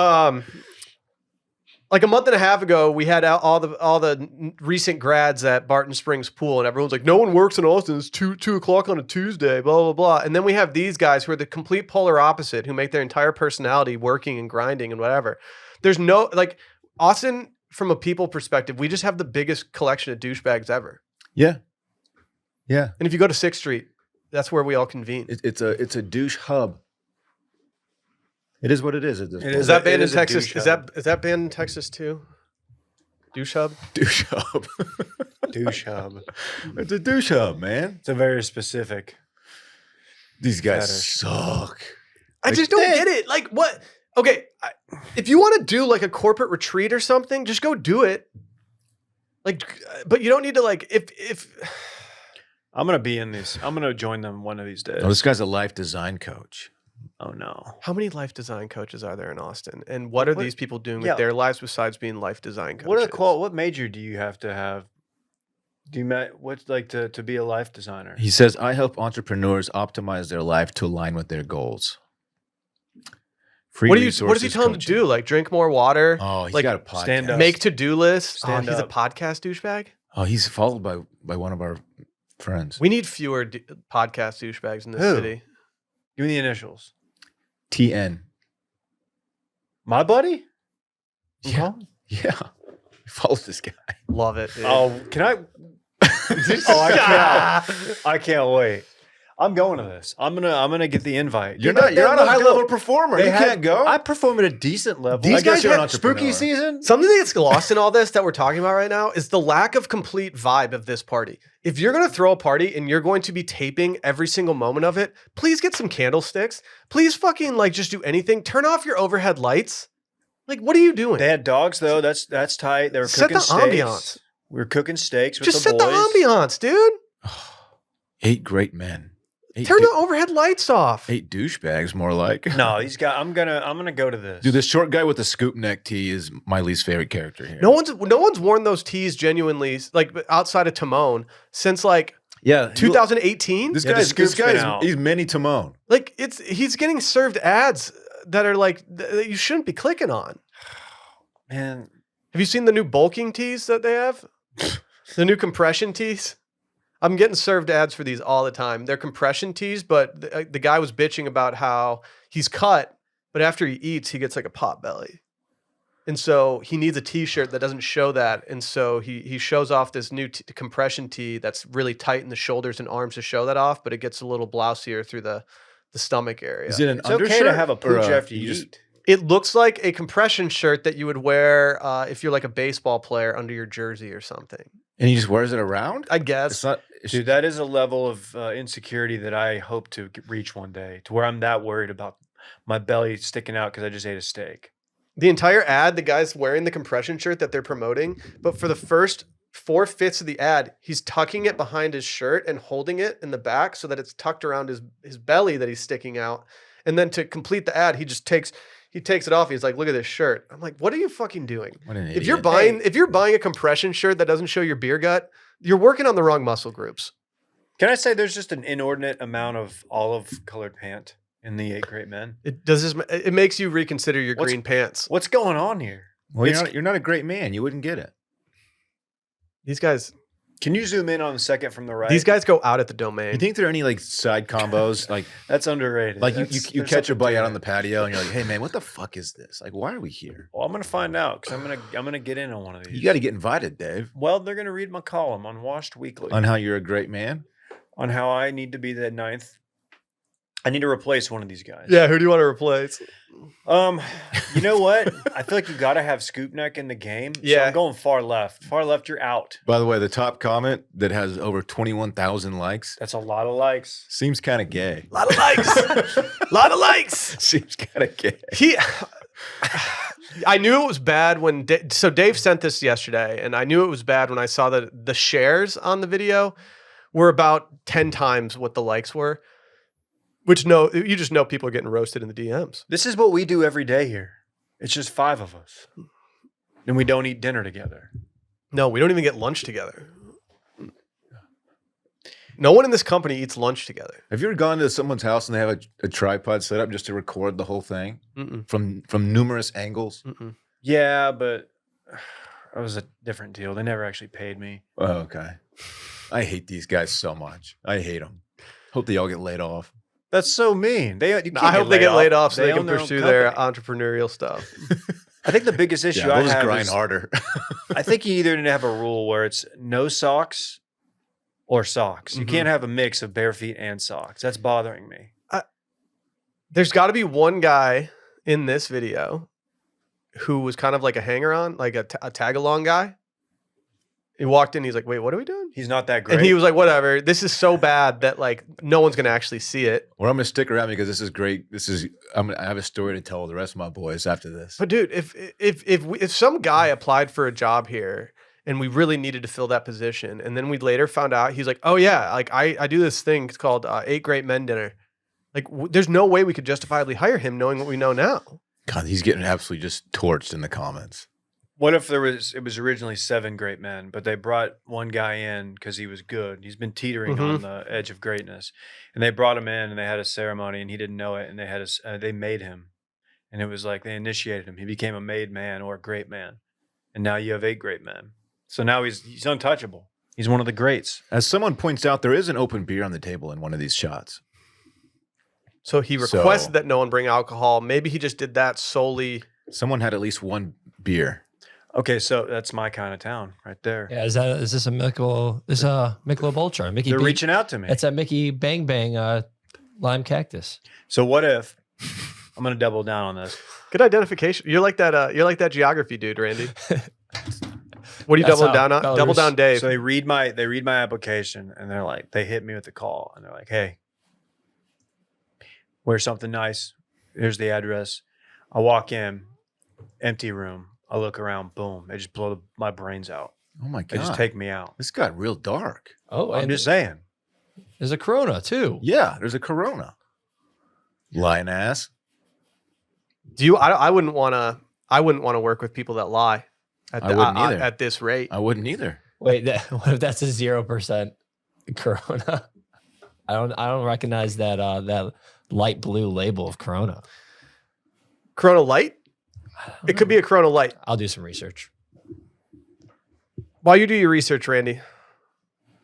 Like a month and a half ago, we had all the recent grads at Barton Springs Pool, and everyone's like, "No one works in Austin. It's 2 o'clock on a Tuesday." Blah blah blah. And then we have these guys who are the complete polar opposite, who make their entire personality working and grinding and whatever. There's no like Austin from a people perspective. We just have the biggest collection of douchebags ever. Yeah. Yeah. And if you go to 6th Street, that's where we all convene. It's a douche hub. It is what it is at this point. Is that banned in Texas? Is that banned in Texas too? Douchehub? douche hub? Douche hub. It's a douche hub, man. It's a very specific. These guys fetish. suck. I just don't get it. Like what? Okay, if you want to do like a corporate retreat or something, just go do it. Like, but you don't need to like if. I'm gonna be in this. I'm gonna join them one of these days. Oh, this guy's a life design coach. Oh no! How many life design coaches are there in Austin? And what are these people doing with their lives besides being life design coaches? What major do you have to have? What's like to be a life designer? He says, I help entrepreneurs optimize their life to align with their goals. Free what does he resources tell them to do? Like drink more water? Oh, he's like, got a podcast. stand up. Make to-do lists? Stand He's a up. podcast douchebag? Oh, he's followed by one of our friends. We need fewer podcast douchebags in this Who? city. Give me the initials. TN. My buddy? Yeah. Yeah. Follows this guy. Love it. Dude. Oh, can I? I can't wait. I'm going to this. I'm gonna get the invite. You're not a high level performer. You can't go. I perform at a decent level. These I guess guys you're an have spooky entrepreneur. season. Something that's lost in all this that we're talking about right now is the lack of complete vibe of this party. If you're going to throw a party and you're going to be taping every single moment of it, please get some candlesticks. Please fucking like just do anything. Turn off your overhead lights. Like, what are you doing? They had dogs though. That's tight. They were Set cooking the steaks. ambiance. We were cooking steaks with Just the set boys. the ambiance, dude. 8 great men. Turn the overhead lights off. 8 douchebags, more like. No, these guys. I'm gonna go to this. Dude, this short guy with the scoop neck tee is my least favorite character here. No one's worn those tees genuinely, like outside of Timon, since like 2018. This Yeah, the guy's scoop's been out. he's mini Timon. Like he's getting served ads that are like that you shouldn't be clicking on. Man, Have you seen the new bulking tees that they have? The new compression tees? I'm getting served ads for these all the time. They're compression tees, but the guy was bitching about how he's cut, but after he eats, he gets like a pot belly. And so he needs a t-shirt that doesn't show that. And so he shows off this new compression tee that's really tight in the shoulders and arms to show that off, but it gets a little blousier through the stomach area. Is it an it's undershirt? okay to have a pooch or after you eat. It looks like a compression shirt that you would wear if you're like a baseball player under your jersey or something. And he just wears it around? I guess. It's not. Dude, that is a level of insecurity that I hope to reach one day, to where I'm that worried about my belly sticking out because I just ate a steak. The entire ad, the guy's wearing the compression shirt that they're promoting, but for the first 4/5 of the ad, he's tucking it behind his shirt and holding it in the back so that it's tucked around his belly that he's sticking out. And then to complete the ad, he takes it off. He's like, "Look at this shirt." I'm like, "What are you fucking doing?" What an If you're idiot. buying a compression shirt that doesn't show your beer gut, you're working on the wrong muscle groups. Can I say there's just an inordinate amount of olive colored pant in the 8 Great Men? It makes you reconsider your What's- green pants. What's going on here? Well, you're not a great man. You wouldn't get it. These guys Can you zoom in on the second from the right? These guys go out at the domain. You think there are any like side combos? Like That's underrated. like you That's- you there's catch a something buddy to out it. on the patio and you're like, hey man, what the fuck is this? Like, why are we here? Well, I'm gonna find out because I'm gonna get in on one of these. You got to get invited, Dave, Well, they're gonna read my column on Washed Weekly on how you're a great man. on how I need to be the 9th. I need to replace one of these guys. Yeah, who do you want to replace? You know what? I feel like you got to have Scoop Neck in the game. So Yeah. I'm going far left. Far left, you're out. By the way, the top comment that has over 21,000 likes That's a lot of likes. seems kind of gay. A lot of likes. Lot of likes. Seems kind of gay. I knew it was bad when so Dave sent this yesterday, and I knew it was bad when I saw that the shares on the video were about 10 times what the likes were. Which you just know people are getting roasted in the DMs. This is what we do every day here. It's just 5 of us. And we don't eat dinner together. No, we don't even get lunch together. No one in this company eats lunch together. Have you ever gone to someone's house and they have a tripod set up just to record the whole thing Mm-mm. from numerous angles? Mm-mm. Yeah, but It was a different deal. They never actually paid me. Oh, okay. I hate these guys so much. I hate them. Hope they all get laid off. That's so mean. I hope they get laid off so they can pursue their company. entrepreneurial stuff. I think the biggest issue Yeah, I they'll just have grind is harder. I think you either need to have a rule where it's no socks or socks. You can't have a mix of bare feet and socks. That's bothering me. There's got to be one guy in this video who was kind of like a hanger-on, like a tag-along guy. He walked in, he's like, wait, what are we doing? He's not that great. And he was like, whatever, this is so bad that like no one's going to actually see it. Well, I'm going to stick around because this is great. I have a story to tell the rest of my boys after this. But dude, if some guy applied for a job here and we really needed to fill that position, and then we later found out he's like, oh yeah, like I do this thing, it's called 8 Great Men Dinner. Like there's no way we could justifiably hire him knowing what we know now. God, he's getting absolutely just torched in the comments. What if it was originally 7 great men, but they brought one guy in because he was good. He's been teetering on the edge of greatness, and they brought him in and they had a ceremony and he didn't know it, and they made him, and it was like they initiated him. He became a made man or a great man, and now you have 8 great men. So now he's untouchable. He's one of the greats. As someone points out, there is an open beer on the table in one of these shots. So he requested that no one bring alcohol. Maybe he just did that solely. Someone had at least one beer. Okay, so that's my kind of town right there. Yeah, is this a Michelob? This Michelob Ultra? Mickey. They're reaching out to me. It's a Mickey Bang Bang lime cactus. So what if I'm going to double down on this? Good identification. You're like that. You're like that geography dude, Randy. What are you doubling down on? Double down, Dave. So they read my application and they're like, they hit me with the call and they're like, hey, wear something nice. Here's the address. I walk in, empty room. I look around, boom. They just blow my brains out. Oh my God. They just take me out. This got real dark. Oh, I'm just saying. There's a Corona too. Yeah, there's a Corona. Lying ass. Do you? I wouldn't want to. I wouldn't want to work with people that lie. I wouldn't either. At this rate. I wouldn't either. Wait, what if that's a 0% Corona? I don't recognize that light blue label of Corona. Corona Light? It could be a Corona Light. I'll do some research. While you do your research, Randy,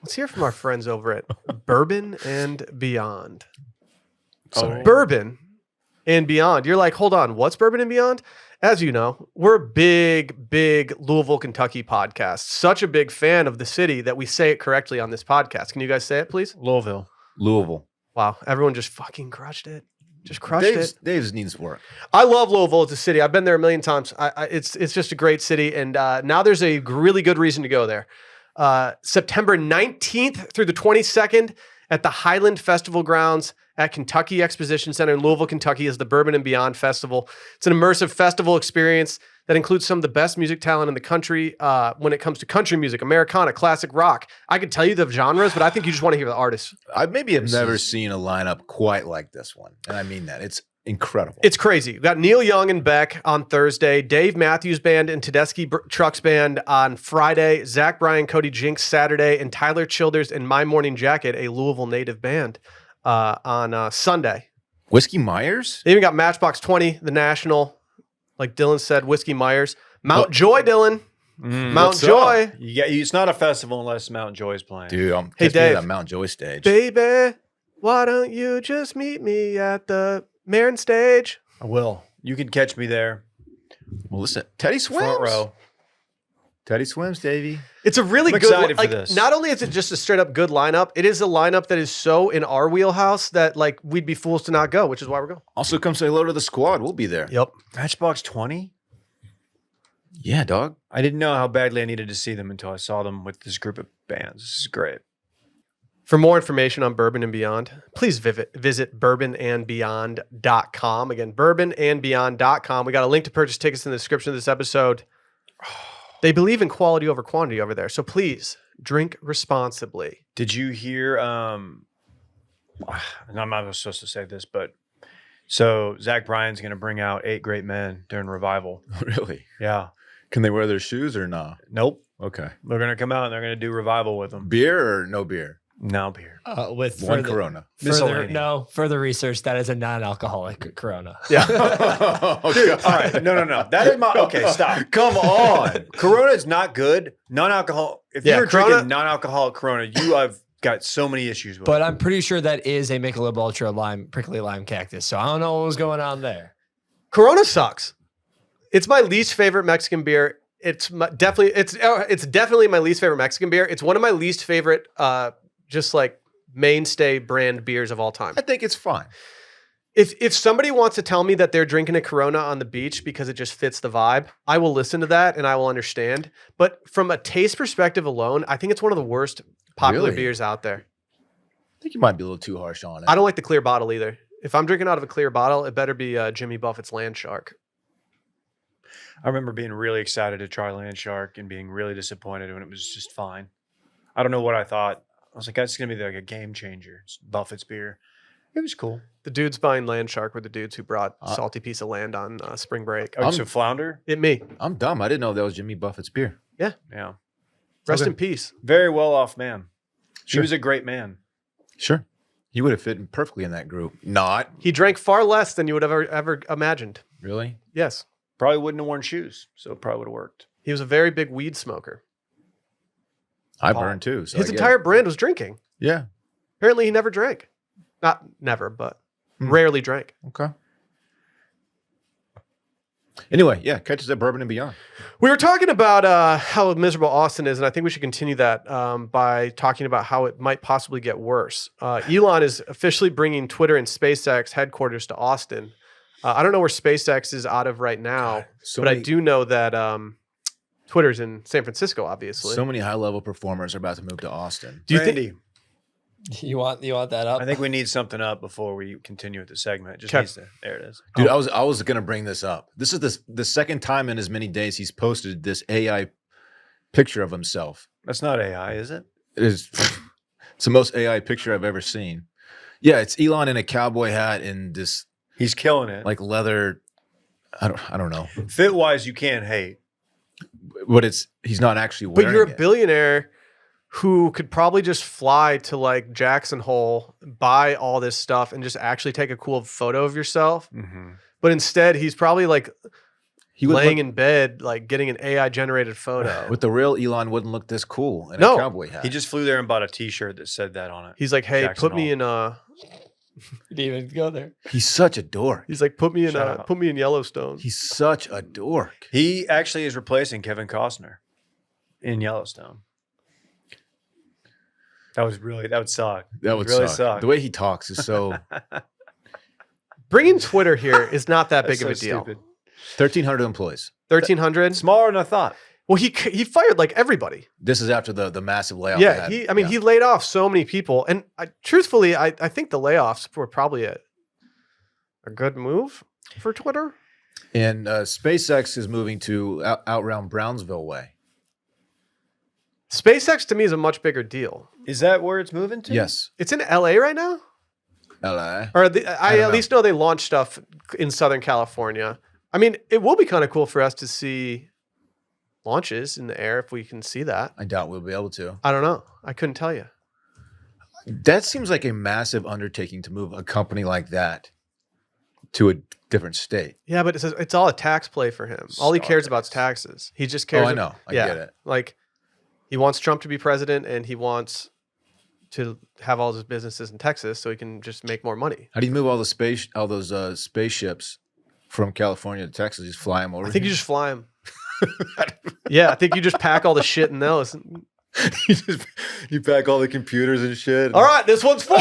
let's hear from our friends over at Bourbon and Beyond. Sorry. Bourbon and Beyond. You're like, hold on, what's Bourbon and Beyond? As you know, we're a big Louisville, Kentucky podcast. Such a big fan of the city that we say it correctly on this podcast. Can you guys say it, please? Louisville. Wow, everyone just fucking crushed it. Just crushed it. Dave's needs work. I love Louisville as a city. I've been there a million times. It's just a great city, and now there's a really good reason to go there. September 19th through the 22nd at the Highland Festival Grounds at Kentucky Exposition Center in Louisville, Kentucky is the Bourbon and Beyond Festival. It's an immersive festival experience that includes some of the best music talent in the country when it comes to country music, Americana, classic rock. I could tell you the genres, but I think you just want to hear the artists. I maybe have never seen a lineup quite like this one. And I mean that. It's incredible. It's crazy. We've got Neil Young and Beck on Thursday, Dave Matthews Band and Tedeschi Trucks Band on Friday, Zach Bryan, Cody Jinks Saturday, and Tyler Childers and My Morning Jacket, a Louisville native band, on Sunday. Whiskey Myers? They even got Matchbox 20, the National, like Dylan said, Whiskey Myers. Mount Joy, Dylan. Mount Joy. It's not a festival unless Mount Joy is playing. Dude, I'm Hey, Dave. that Mount Joy stage. Baby, why don't you just meet me at the Marin stage? I will. You can catch me there. Well, listen, Teddy swims. Front row. Teddy swims, Davey. It's a really I'm good, excited for like, this. not only is it just a straight up good lineup, it is a lineup that is so in our wheelhouse that like we'd be fools to not go, which is why we're going. Also, come say hello to the squad. We'll be there. Yep. Matchbox 20? Yeah, dog. I didn't know how badly I needed to see them until I saw them with this group of bands. This is great. For more information on Bourbon and Beyond, please visit bourbonandbeyond.com. Again, bourbonandbeyond.com. We got a link to purchase tickets in the description of this episode. They believe in quality over quantity over there. So please drink responsibly. Did you hear, and I'm not supposed to say this, but so Zach Bryan's going to bring out 8 great men during Revival. Really? Yeah. Can they wear their shoes or not? Nope. Okay. They're going to come out and they're going to do Revival with them. Beer or no beer? No beer. With One Corona. Further research. That is a non-alcoholic Corona. Yeah. Dude, all right. No. That is my okay. Stop. Come on. Corona is not good. Non-alcohol. If you're drinking non-alcoholic Corona, you have got so many issues with. But I'm pretty sure that is a Michelob Ultra prickly lime cactus. So I don't know what was going on there. Corona sucks. It's my least favorite Mexican beer. It's definitely my least favorite Mexican beer. It's one of my least favorite, just like mainstay brand beers of all time. I think it's fine. If somebody wants to tell me that they're drinking a Corona on the beach because it just fits the vibe, I will listen to that and I will understand. But from a taste perspective alone, I think it's one of the worst popular beers out there. I think you might be a little too harsh on it. I don't like the clear bottle either. If I'm drinking out of a clear bottle, it better be Jimmy Buffett's Land Shark. I remember being really excited to try Land Shark and being really disappointed when it was just fine. I don't know what I thought. I was like, that's going to be like a game changer. It's Buffett's beer. It was cool. The dudes buying Land Shark were the dudes who brought Salty Piece of Land on spring break. Oh, so Flounder? Me. I'm dumb. I didn't know that was Jimmy Buffett's beer. Yeah. Rest in peace. Very well off man. Sure. He was a great man. Sure. He would have fit perfectly in that group. Not. He drank far less than you would have ever imagined. Really? Yes. Probably wouldn't have worn shoes, so it probably would have worked. He was a very big weed smoker. I burned too. So his entire brand was drinking. Yeah. Apparently he never drank. Not never, but rarely drank. Okay. Anyway, yeah, catch us at Bourbon and Beyond. We were talking about how miserable Austin is, and I think we should continue that by talking about how it might possibly get worse. Elon is officially bringing Twitter and SpaceX headquarters to Austin. I don't know where SpaceX is out of right now, I do know that Twitter's in San Francisco, obviously. So many high-level performers are about to move to Austin. Do you Randy, think you want that up? I think we need something up before we continue with the segment. It just needs to. There it is. Dude, I was going to bring this up. This is the second time in as many days he's posted this AI picture of himself. That's not AI, is it? It is. It's the most AI picture I've ever seen. Yeah, it's Elon in a cowboy hat and this. He's killing it. Like leather. I don't know. Fit wise, you can't hate. But he's not actually wearing it. But you're a billionaire who could probably just fly to like Jackson Hole, buy all this stuff, and just actually take a cool photo of yourself. Mm-hmm. But instead, he's probably like laying in bed, like getting an AI generated photo. With the real Elon, wouldn't look this cool in a cowboy hat. He just flew there and bought a T-shirt that said that on it. He's like, hey, Jackson put me in He didn't even go there. He's such a dork. He's like, put me in Yellowstone. He's such a dork. He actually is replacing Kevin Costner in Yellowstone. That would suck. That would really suck. The way he talks is so. Bringing Twitter here is not that big of a deal. Stupid. 1,300 employees. 1,300? Smaller than I thought. Well, he fired like everybody. This is after the massive layoff. Yeah, he laid off so many people, and truthfully, I think the layoffs were probably a good move for Twitter. And SpaceX is moving to out around Brownsville way. SpaceX to me is a much bigger deal. Is that where it's moving to? Yes. It's in LA right now? LA. Or I at least know they launch stuff in Southern California. I mean, it will be kind of cool for us to see launches in the air if we can see that. I doubt we'll be able to. I don't know. I couldn't tell you. That seems like a massive undertaking to move a company like that to a different state. Yeah, but it's all a tax play for him. All he cares about is taxes. He just cares. Oh, I know. I get it. Like, he wants Trump to be president, and he wants to have all his businesses in Texas so he can just make more money. How do you move all those spaceships from California to Texas? Just fly them over? I think you just fly them. Yeah, I think you just pack all the shit in those. you pack all the computers and shit. All right, this one's full.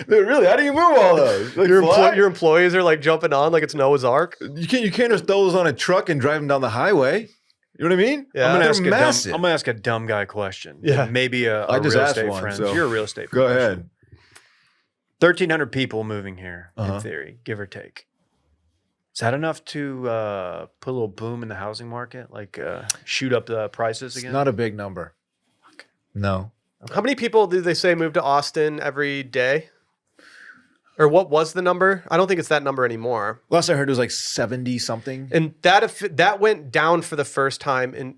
Dude, really? How do you move all those? Like Your employees are like jumping on like it's Noah's Ark. You can't just throw those on a truck and drive them down the highway. You know what I mean? Yeah. I'm massive. gonna ask a dumb guy question. Yeah. Maybe I a just real asked estate one, friend. so- You're a real estate Go professional. ahead. 1,300 people moving here, in Uh-huh. theory, give or take. Is that enough to put a little boom in the housing market? Like shoot up the prices It's again? not a big number. No. How many people do they say move to Austin every day? Or what was the number? I don't think it's that number anymore. Last I heard it was like 70 something. And that went down for the first time in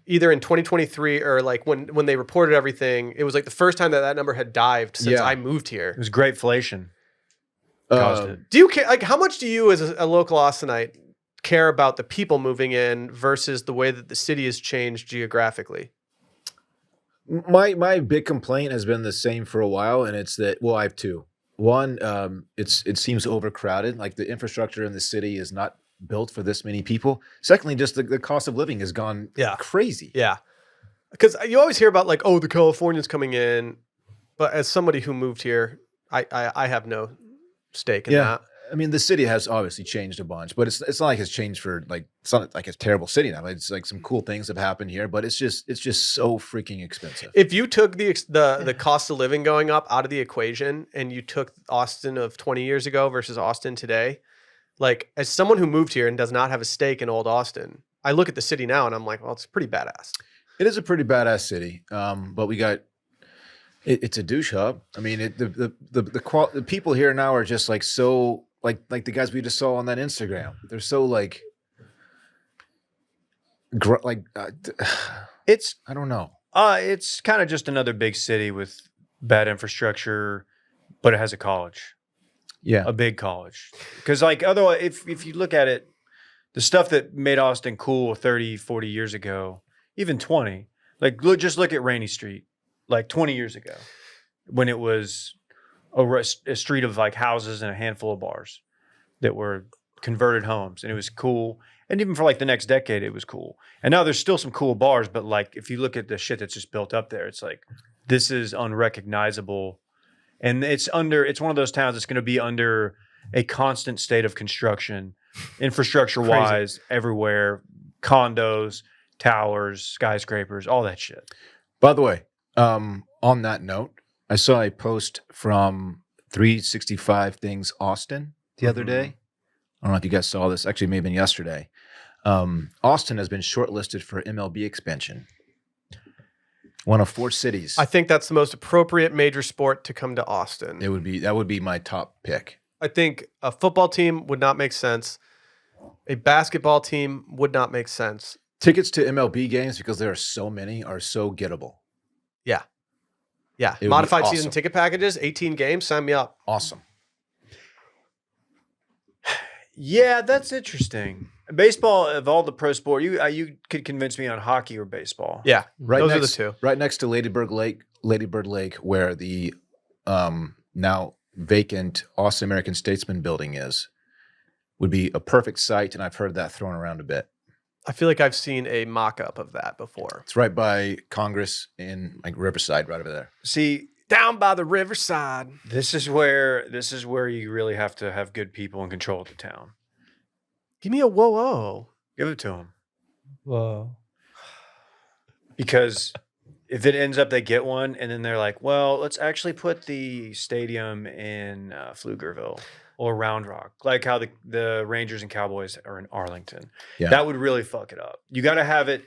either in 2023 or like when they reported everything, it was like the first time that number had dived since I moved here. It was greatflation. Caused it. Do you care? Like, how much do you, as a local Austinite, care about the people moving in versus the way that the city has changed geographically? My big complaint has been the same for a while, and it's that, well, I have two. One, it seems overcrowded. Like the infrastructure in the city is not built for this many people. Secondly, just the cost of living has gone crazy. Yeah. Because you always hear about like, oh, the Californians coming in. But as somebody who moved here, I have no stake in that. I mean, the city has obviously changed a bunch, but it's not like it's changed for like, it's not like it's a terrible city now. It's like some cool things have happened here, but it's just so freaking expensive. If you took the cost of living going up out of the equation and you took Austin of 20 years ago versus Austin today, like as someone who moved here and does not have a stake in old Austin, I look at the city now and I'm like, well, it's pretty badass. It is a pretty badass city, but we got it's a douche hub. I mean, the people here now are just like so like the guys we just saw on that Instagram. They're so like It's I don't know. It's kind of just another big city with bad infrastructure, but it has a college. Yeah, a big college. Because like otherwise, if you look at it, the stuff that made Austin cool 30, 40 years ago, even 20, like just look at Rainey Street, like 20 years ago, when it was a street of like houses and a handful of bars that were converted homes, and it was cool. And even for like the next decade, it was cool. And now there's still some cool bars, but like if you look at the shit that's just built up there, it's like this is unrecognizable. And it's one of those towns that's going to be under a constant state of construction, infrastructure wise, everywhere, condos, towers, skyscrapers, all that shit. By the way, on that note, I saw a post from 365 Things Austin the other day. I don't know if you guys saw this. Actually, it may have been yesterday. Austin has been shortlisted for MLB expansion. One of 4 cities. I think that's the most appropriate major sport to come to Austin. That would be my top pick. I think a football team would not make sense. A basketball team would not make sense. Tickets to MLB games, because there are so many, are so gettable. Yeah. Yeah. It would Modified be season awesome. ticket packages, 18 games, sign me up. Awesome. Yeah, that's interesting. Baseball, of all the pro sport, you could convince me on hockey or baseball. Yeah. Those are the next, two. Right next to Lady Bird Lake, where the now vacant Austin American Statesman building is, would be a perfect site, and I've heard that thrown around a bit. I feel like I've seen a mock-up of that before. It's right by Congress in like Riverside, right over there. See, down by the riverside. this is where you really have to have good people in control of the town. Give me a whoa. Give it to them. Whoa. Because if it ends up they get one, and then they're like, well, let's actually put the stadium in Pflugerville or Round Rock, like how the Rangers and Cowboys are in Arlington. Yeah. That would really fuck it up. You got to have it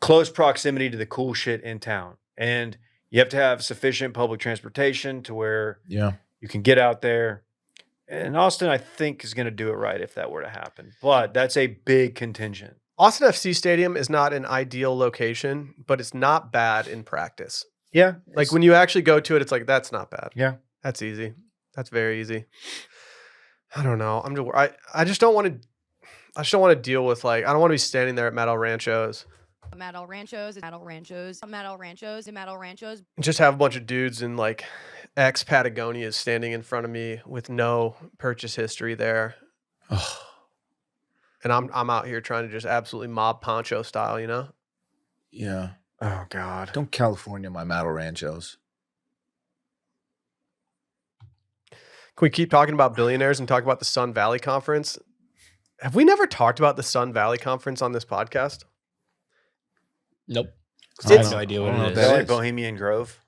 close proximity to the cool shit in town. And you have to have sufficient public transportation to where you can get out there. And Austin, I think, is going to do it right if that were to happen. But that's a big contingent. Austin FC Stadium is not an ideal location, but it's not bad in practice. Yeah. Like when you actually go to it, it's like, that's not bad. Yeah. That's easy. That's very easy. I don't know. I just don't want to deal with like, I don't want to be standing there at Metal Ranchos. Metal Ranchos. Just have a bunch of dudes in like ex Patagonias standing in front of me with no purchase history there. And I'm out here trying to just absolutely mob Poncho style, you know? Yeah. Oh, God. Don't California my Metal Ranchos. Can we keep talking about billionaires and talk about the Sun Valley Conference? Have we never talked about the Sun Valley Conference on this podcast? Nope. I I have have no idea I what don't know it what is. that Is it is. Bohemian Grove?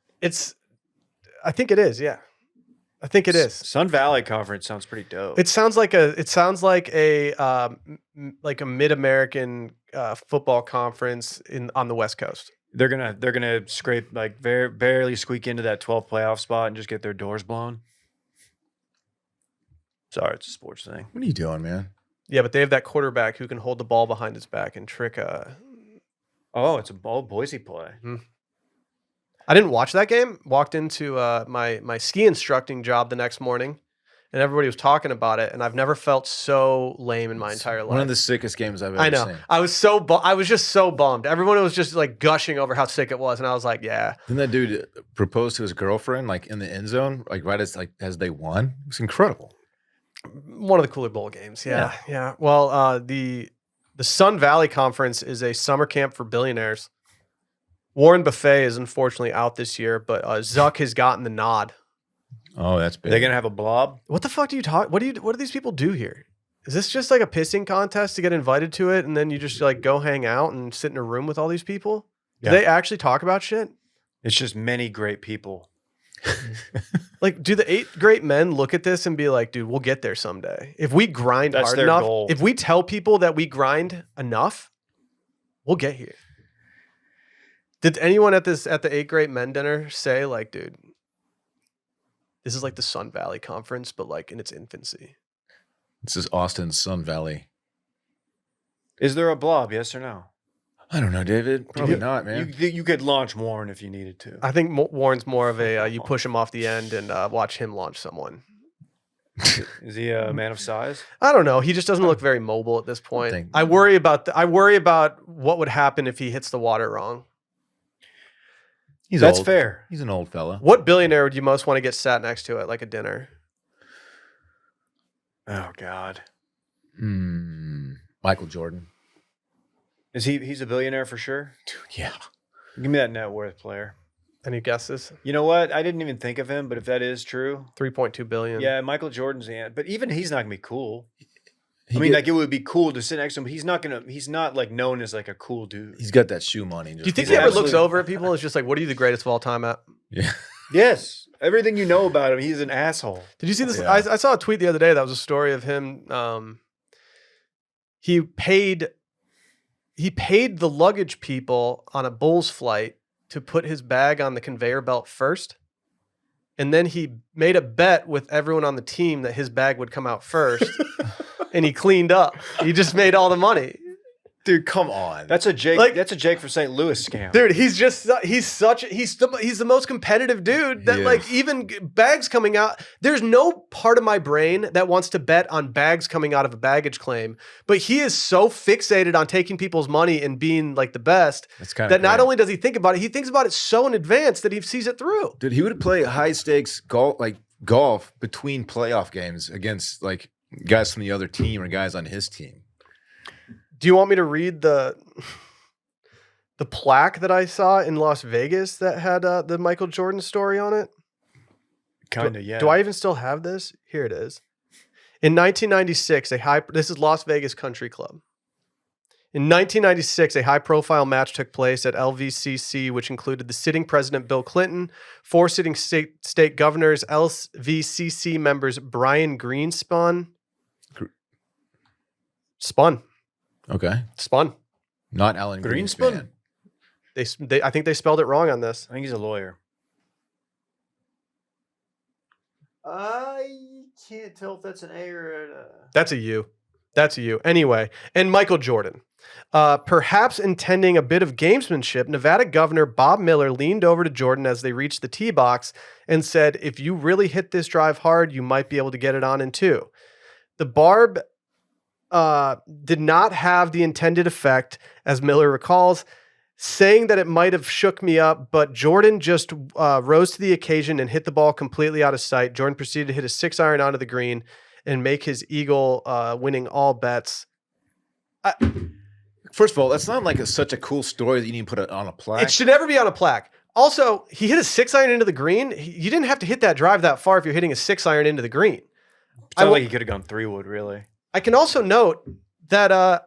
I think it is, yeah. I think it is. Sun Valley Conference sounds pretty dope. It sounds like a mid-American football conference on the West Coast. They're gonna scrape like barely squeak into that 12th playoff spot and just get their doors blown. Sorry, it's a sports thing. What are you doing, man? Yeah, but they have that quarterback who can hold the ball behind his back and trick Oh, it's a Boise play. I didn't watch that game. Walked into my ski instructing job the next morning, and everybody was talking about it. And I've never felt so lame in my entire life. One of the sickest games I've ever I know. seen. I was just so bummed. Everyone was just like gushing over how sick it was, and I was like, yeah. Didn't that dude propose to his girlfriend like in the end zone, like right as they won? It was incredible. One of the cooler bowl games. Yeah. Well, the Sun Valley Conference is a summer camp for billionaires. Warren Buffet is unfortunately out this year, but Zuck has gotten the nod. Oh, that's big. They're gonna have a blob. What the fuck do you talk? What do these people do here? Is this just like a pissing contest to get invited to it, and then you just like go hang out and sit in a room with all these people? Do they actually talk about shit? It's just many great people. Like, do the 8 great men look at this and be like, dude, we'll get there someday. If we grind That's hard their enough, goal. if we tell people that we grind enough, we'll get here. Did anyone at the 8 great men dinner say like, dude, this is like the Sun Valley Conference, but like in its infancy? This is Austin's Sun Valley. Is there a blob? Yes or no? I don't know, David. Probably not, man. You could launch Warren if you needed to. I think Warren's more of a you push him off the end and watch him launch someone. Is he a man of size? I don't know. He just doesn't look very mobile at this point. think- I worry about what would happen if he hits the water wrong. That's old. fair. He's an old fella. What billionaire would you most want to get sat next to at like a dinner? Oh God. Michael Jordan. Is he's a billionaire for sure? Yeah. Give me that net worth player. Any guesses? You know what? I didn't even think of him, but if that is true, 3.2 billion. yeah, Michael Jordan's the but even he's not gonna be cool. Like it would be cool to sit next to him, but he's not like known as like a cool dude. He's got that shoe money. Do you think He's he ever looks absolutely- over at people and is just like, what are you the greatest of all time at? Yeah. Yes. Everything you know about him, he's an asshole. Did you see this? Yeah. I saw a tweet the other day that was a story of him. He paid the luggage people on a Bulls flight to put his bag on the conveyor belt first. And then he made a bet with everyone on the team that his bag would come out first. And he cleaned up. He just made all the money. Dude, come on. That's a Jake. Like- That's a Jake from St. Louis scam. Dude, he's the most competitive dude that He like is. even bags coming out. There's no part of my brain that wants to bet on bags coming out of a baggage claim, but he is so fixated on taking people's money and being like the best That's kind that of not only does he think about it, he thinks about it so in advance that he sees it through. Dude, he would play high stakes golf between playoff games against like guys from the other team or guys on his team. Do you want me to read the plaque that I saw in Las Vegas that had the Michael Jordan story on it? Kinda, yeah. Do I even still have this? Here it is. In 1996, this is Las Vegas Country Club. In 1996, a high-profile match took place at LVCC, which included the sitting president Bill Clinton, 4 sitting state governors, LVCC members Brian Greenspan. Okay. Spun. Not Alan Greenspan? Greenspan. I think they spelled it wrong on this. I think he's a lawyer. I can't tell if that's an A or a. That's a U. That's a U. Anyway, and Michael Jordan. Perhaps intending a bit of gamesmanship, Nevada Governor Bob Miller leaned over to Jordan as they reached the tee box and said, if you really hit this drive hard, you might be able to get it on in 2. The barb did not have the intended effect, as Miller recalls, saying that it might have shook me up, but Jordan just rose to the occasion and hit the ball completely out of sight. Jordan proceeded to hit a 6-iron onto the green and make his eagle, winning all bets. First of all, that's not like such a cool story that you need to put it on a plaque. It should never be on a plaque. Also, he hit a 6-iron into the green. You didn't have to hit that drive that far if you're hitting a 6-iron into the green. Sounds like he could have gone 3-wood, really. I can also note that I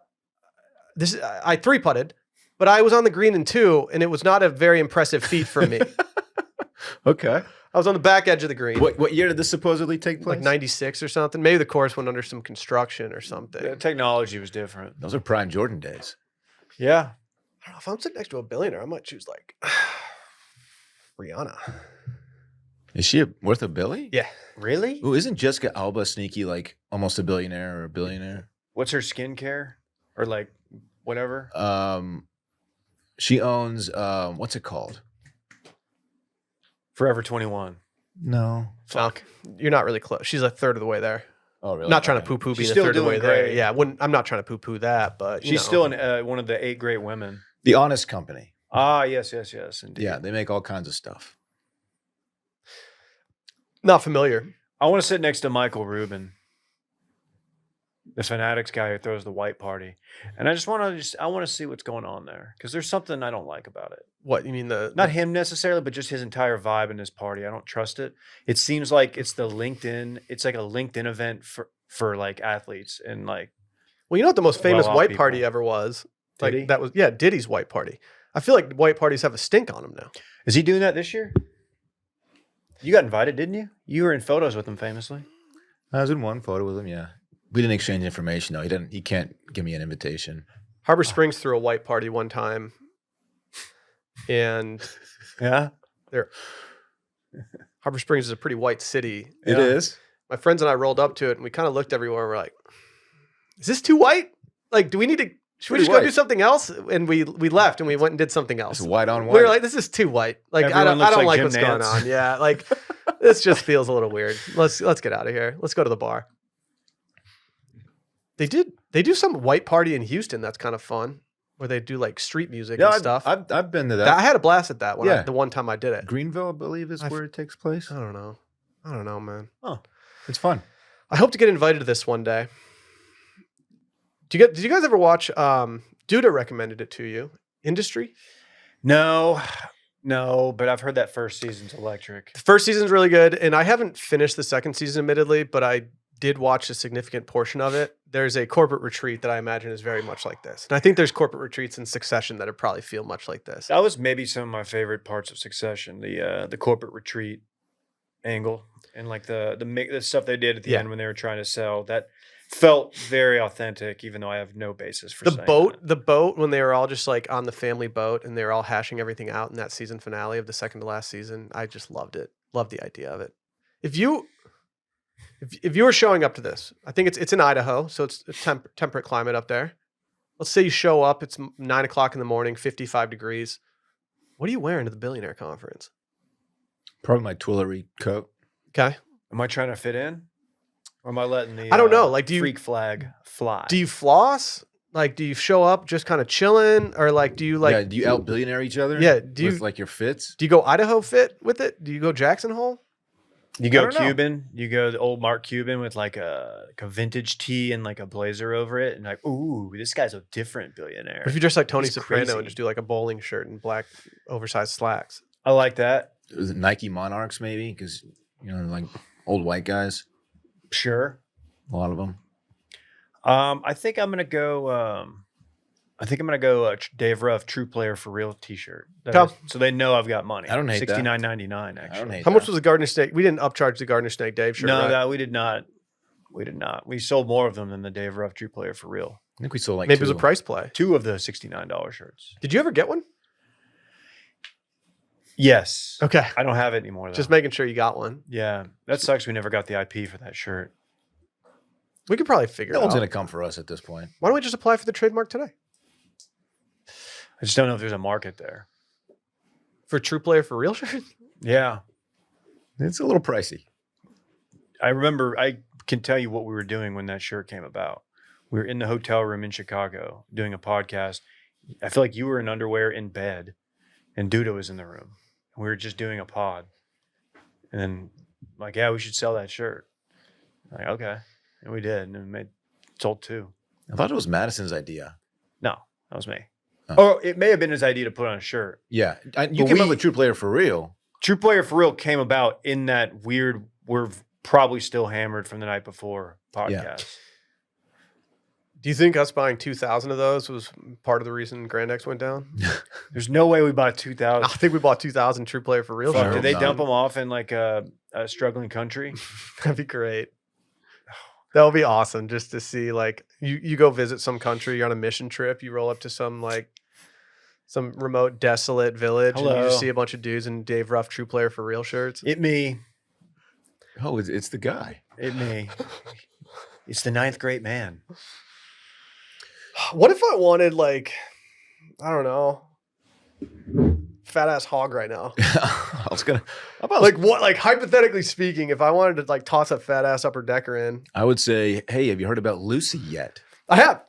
3-putted, but I was on the green in 2, and it was not a very impressive feat for me. Okay. I was on the back edge of the green. What year did this supposedly take place? Like 96 or something. Maybe the course went under some construction or something. The technology was different. Those are prime Jordan days. Yeah. I don't know. If I'm sitting next to a billionaire, I might choose like Rihanna. Is she worth a billy? Yeah. Really? Ooh, isn't Jessica Alba sneaky like almost a billionaire or a billionaire? What's her skincare? Or like whatever? She owns what's it called? Forever 21. No. Fuck. You're not really close. She's a third of the way there. Oh, really? Not trying to Okay. poo-poo being She's a still third of the way doing there. great. Yeah, I'm not trying to poo-poo that, but She's still in one of the 8 great women. The Honest Company. Ah, yes, indeed. Yeah, they make all kinds of stuff. not familiar. I want to sit next to Michael Rubin, the Fanatics guy who throws the white party, and I want to see what's going on there because there's something I don't like about it. What you mean Not him necessarily, but just his entire vibe in his party. I don't trust it. It seems like it's the LinkedIn. It's like a LinkedIn event for like athletes and like. Well, you know what the most famous well-off white people. party ever was? Like Diddy? that was Diddy's white party. I feel like white parties have a stink on them now. Is he doing that this year? You got invited, didn't you? You were in photos with him famously. I was in one photo with him. Yeah, we didn't exchange information though. He can't give me an invitation. Harbor Springs threw a white party one time, and Yeah. Harbor Springs is a pretty white city. It is. My friends and I rolled up to it, and we kind of looked everywhere. And we're like, "Is this too white? Like, do we need to? Should we Pretty just go white. do something else?" And we left, and we went and did something else. It's white on white. We were like, "This is too white. Like, I Everyone don't looks like like Jim what's going Nantz. on. Yeah, like this just feels a little weird. Let's get out of here. Let's go to the bar." They do some white party in Houston that's kind of fun, where they do like street music and stuff. I've been to I that. had a blast at that one. Yeah. The one time I did it. Greenville, I believe, is I've- where it takes place. I don't know, man. It's fun. I hope to get invited to this one day. Did you guys ever watch? Duda recommended it to you. Industry. No, but I've heard that first season's electric. The first season's really good, and I haven't finished the second season, admittedly, but I did watch a significant portion of it. There's a corporate retreat that I imagine is very much like this, and I think there's corporate retreats in Succession that probably feel much like this. That was maybe some of my favorite parts of Succession, the corporate retreat angle and like the stuff they did at the Yeah. end when they were trying to sell. That felt very authentic, even though I have no basis for saying The boat when they were all just like on the family boat and they were all hashing everything out in that season finale of the second to last season. I just loved it. Loved the idea of it. If you were showing up to this, I think it's in Idaho, so it's a temperate climate up there. Let's say you show up, it's 9:00 in the morning, 55 degrees. What are you wearing to the billionaire conference? Probably my Tuileries coat. Okay. Am I trying to fit in? Or am I letting the I don't know, like, do you- freak flag fly? Do you floss? Like, do you show up just kind of chilling, or like, do you like? Yeah, do you out billionaire each other? Yeah, do you- with like your fits? Do you go Idaho fit with it? Do you go Jackson Hole? You go I don't know. Cuban. You go the old Mark Cuban with like a vintage tee and like a blazer over it, and like, ooh, this guy's a different billionaire. Or if you dress like Tony He's Soprano crazy. and just do like a bowling shirt and black oversized slacks. I like that. Was it Nike Monarchs maybe? Because like old white guys, Sure. a lot of them. I think I'm gonna go. Dave Ruff, True Player for Real T-shirt. That Okay. is- so they know I've got money. I don't hate that. $69.99 actually. I don't hate How much that. was the Gardner Snake? We didn't upcharge the Gardner Snake Dave shirt. No, right? that we did not. We did not. We sold more of them than the Dave Ruff True Player for Real. I think we sold like Maybe it was a two. price play. 2 of the $69 shirts. Did you ever get one? Yes. Okay. I don't have it anymore though. Just making sure you got one. Yeah. That sucks. We never got the IP for that shirt. We could probably figure No it one's out. gonna come for us at this point. Why don't we just apply for the trademark today? I just don't know if there's a market there. For True Player for Real shirt? Yeah. It's a little pricey. I remember, I can tell you what we were doing when that shirt came about. We were in the hotel room in Chicago doing a podcast. I feel like you were in underwear in bed and Duda was in the room. We were just doing a pod. And then like, yeah, we should sell that shirt. Like, okay. And we did. And we sold 2. I thought it was Madison's idea. No, that was me. Oh. Or it may have been his idea to put on a shirt. Yeah, you But came up we- with True Player for Real. True Player for Real came about in that weird, we're probably still hammered from the night before podcast. Yeah. Do you think us buying 2,000 of those was part of the reason Grand X went down? There's no way we bought 2,000. I think we bought 2,000 True Player for Real Fuck, shirts. did they no. dump them off in like a struggling country? That'd be great. That would be awesome just to see, like, you go visit some country, you're on a mission trip, you roll up to some remote desolate village and you Hello. just see a bunch of dudes in Dave Ruff True Player for Real shirts. It me. Oh, it's the guy. It me. It's the 9th great man. What if I wanted, like, I don't know, fat ass hog right now. I was gonna. Like what? Like hypothetically speaking, if I wanted to like toss a fat ass upper decker in, I would say, hey, have you heard about Lucy yet? I have.